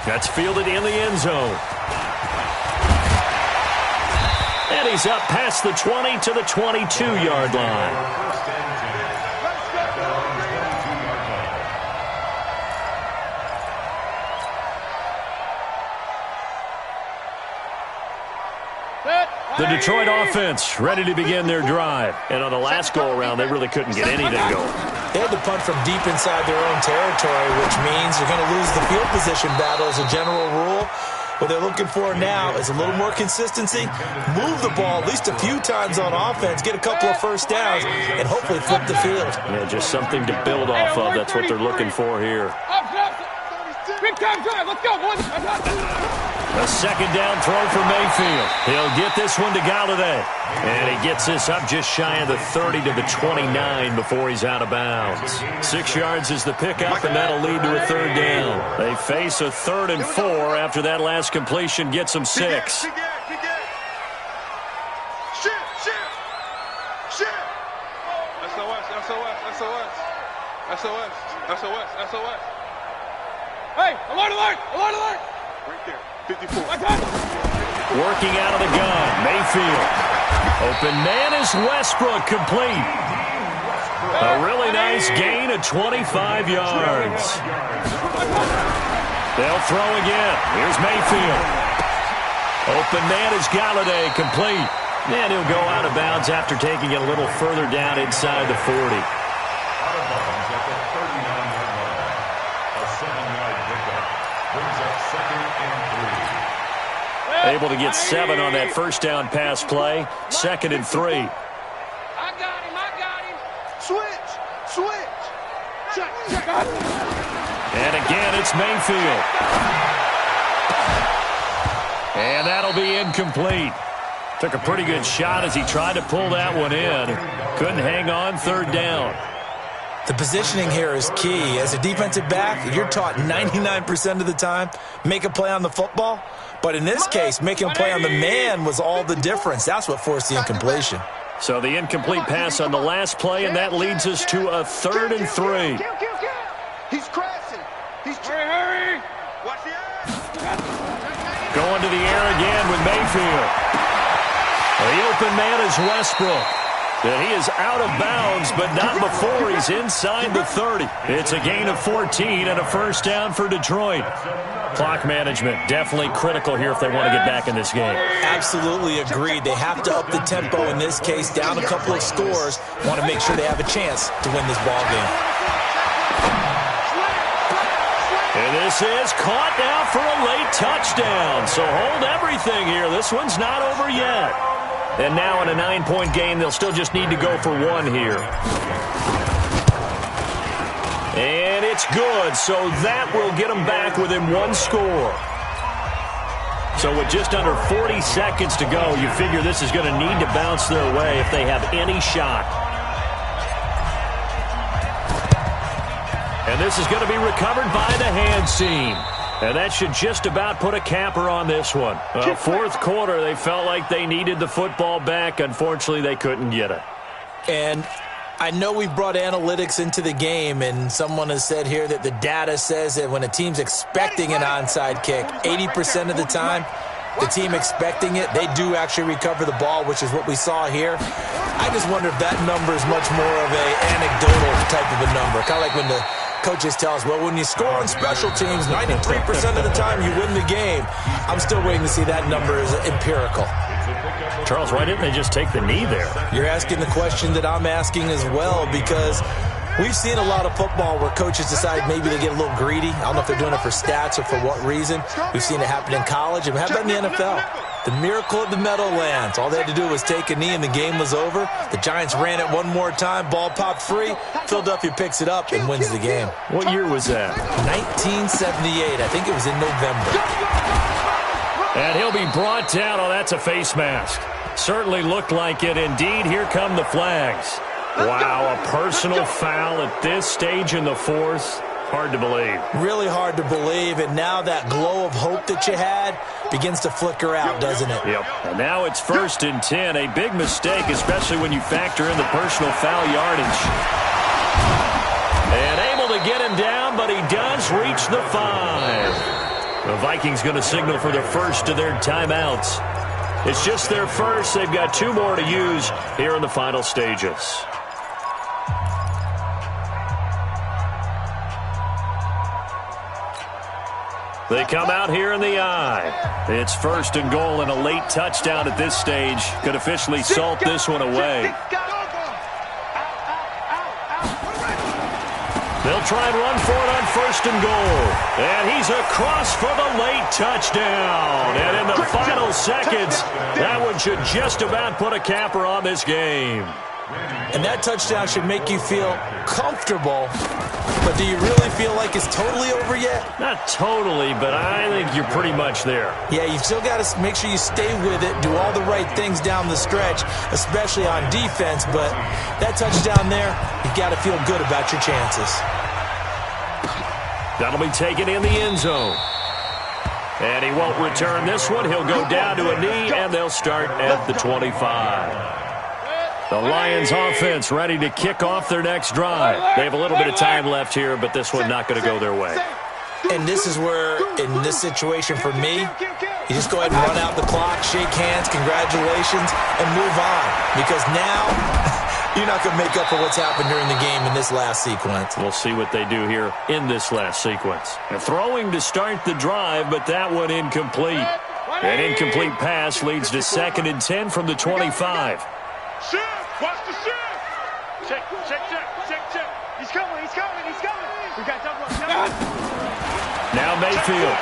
That's fielded in the end zone. And he's up past the 20 to the 22-yard line. The Detroit offense ready to begin their drive. And on the last go-around, they really couldn't get anything going. They had to punt from deep inside their own territory, which means they're going to lose the field position battle as a general rule. What they're looking for now is a little more consistency, move the ball at least a few times on offense, get a couple of first downs, and hopefully flip the field. Yeah, just something to build off of. That's what they're looking for here. Big time drive. Let's go, boys. A second down throw for Mayfield. He'll get this one to Galladay. And he gets this up just shy of the 30 to the 29 before he's out of bounds. 6 yards is the pickup, and that'll lead to a third down. They face a 3rd and 4 after that last completion gets them 6. SOS. Hey, alert! Right there, 54. Working out of the gun, Mayfield. Open man is Westbrook, complete. A really nice gain of 25 yards. They'll throw again. Here's Mayfield. Open man is Galladay, complete. And he'll go out of bounds after taking it a little further down inside the 40. Able to get 7 on that first down pass play. 2nd and 3. I got him. Switch. Check. And again, it's Mayfield. And that'll be incomplete. Took a pretty good shot as he tried to pull that one in. Couldn't hang on, 3rd down. The positioning here is key. As a defensive back, you're taught 99% of the time, make a play on the football. But in this case, making a play on the man was all the difference. That's what forced the incompletion. So the incomplete pass on the last play, and that leads us to a 3rd and 3. He's crashing. Hurry. Watch the Going to the air again with Mayfield. The open man is Westbrook. And he is out of bounds, but not before he's inside the 30. It's a gain of 14 and a first down for Detroit. Clock management definitely critical here if they want to get back in this game. Absolutely agreed. They have to up the tempo in this case, down a couple of scores. Want to make sure they have a chance to win this ball game. And this is caught now for a late touchdown. So hold everything here. This one's not over yet. And now in a 9-point game, they'll still just need to go for one here. And it's good, so that will get them back within one score. So with just under 40 seconds to go, you figure this is going to need to bounce their way if they have any shot. And this is going to be recovered by the hand seam. And that should just about put a capper on this one. Fourth quarter, they felt like they needed the football back. Unfortunately, they couldn't get it. And I know we've brought analytics into the game, and someone has said here that the data says that when a team's expecting an onside kick, 80% of the time, the team expecting it, they do actually recover the ball, which is what we saw here. I just wonder if that number is much more of an anecdotal type of a number. Kind of like when the coaches tell us, well, when you score on special teams, 93% of the time you win the game. I'm still waiting to see that number as empirical. Charles, why didn't they just take the knee there? You're asking the question that I'm asking as well, because we've seen a lot of football where coaches decide maybe they get a little greedy. I don't know if they're doing it for stats or for what reason. We've seen it happen in college, and how about in the NFL? The miracle of the Meadowlands. All they had to do was take a knee and the game was over. The Giants ran it one more time. Ball popped free. Philadelphia picks it up and wins the game. What year was that? 1978. I think it was in November. And he'll be brought down. Oh, that's a face mask. Certainly looked like it. Indeed, here come the flags. Wow, a personal foul at this stage in the fourth. Hard to believe. Really hard to believe, and now that glow of hope that you had begins to flicker out, doesn't it? Yep. And now it's 1st and 10. A big mistake, especially when you factor in the personal foul yardage. And able to get him down, but he does reach the 5. The Vikings going to signal for the first of their timeouts. It's just their first. They've got 2 more to use here in the final stages. They come out here in the eye. It's 1st and goal and a late touchdown at this stage. Could officially salt this one away. They'll try and run for it on 1st and goal. And he's across for the late touchdown. And in the final seconds, that one should just about put a capper on this game. And that touchdown should make you feel comfortable. But do you really feel like it's totally over yet? Not totally, but I think you're pretty much there. Yeah, you've still got to make sure you stay with it, do all the right things down the stretch, especially on defense. But that touchdown there, you've got to feel good about your chances. That'll be taken in the end zone. And he won't return this one. He'll go down to a knee, and they'll start at the 25. The Lions offense ready to kick off their next drive. They have a little bit of time left here, but this one not going to go their way. And this is where, in this situation for me, you just go ahead and run out the clock, shake hands, congratulations, and move on. Because now, you're not going to make up for what's happened during the game in this last sequence. We'll see what they do here in this last sequence. And throwing to start the drive, but that one incomplete. An incomplete pass leads to 2nd and 10 from the 25. Shift! Watch the shift! Check. He's coming. We got double. Now Mayfield.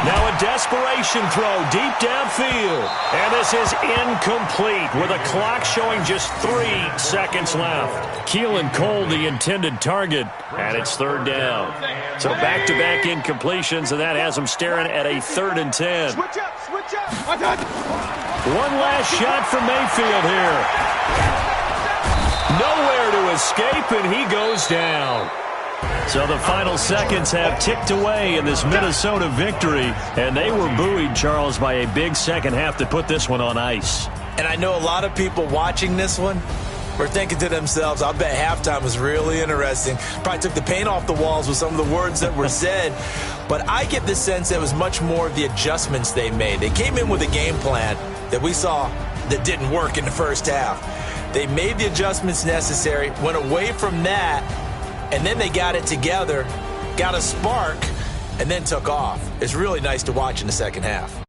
Now a desperation throw deep downfield. And this is incomplete with a clock showing just 3 seconds left. Keelan Cole, the intended target, and it's 3rd down. So back-to-back incompletions, and that has them staring at a 3rd and 10. Switch up. One last shot for Mayfield here. Nowhere to escape, and he goes down. So the final seconds have ticked away in this Minnesota victory, and they were buoyed, Charles, by a big second half to put this one on ice. And I know a lot of people watching this one were thinking to themselves, I bet halftime was really interesting. Probably took the paint off the walls with some of the words that were said. But I get the sense that it was much more of the adjustments they made. They came in with a game plan that we saw that didn't work in the first half. They made the adjustments necessary, went away from that, and then they got it together, got a spark, and then took off. It's really nice to watch in the second half.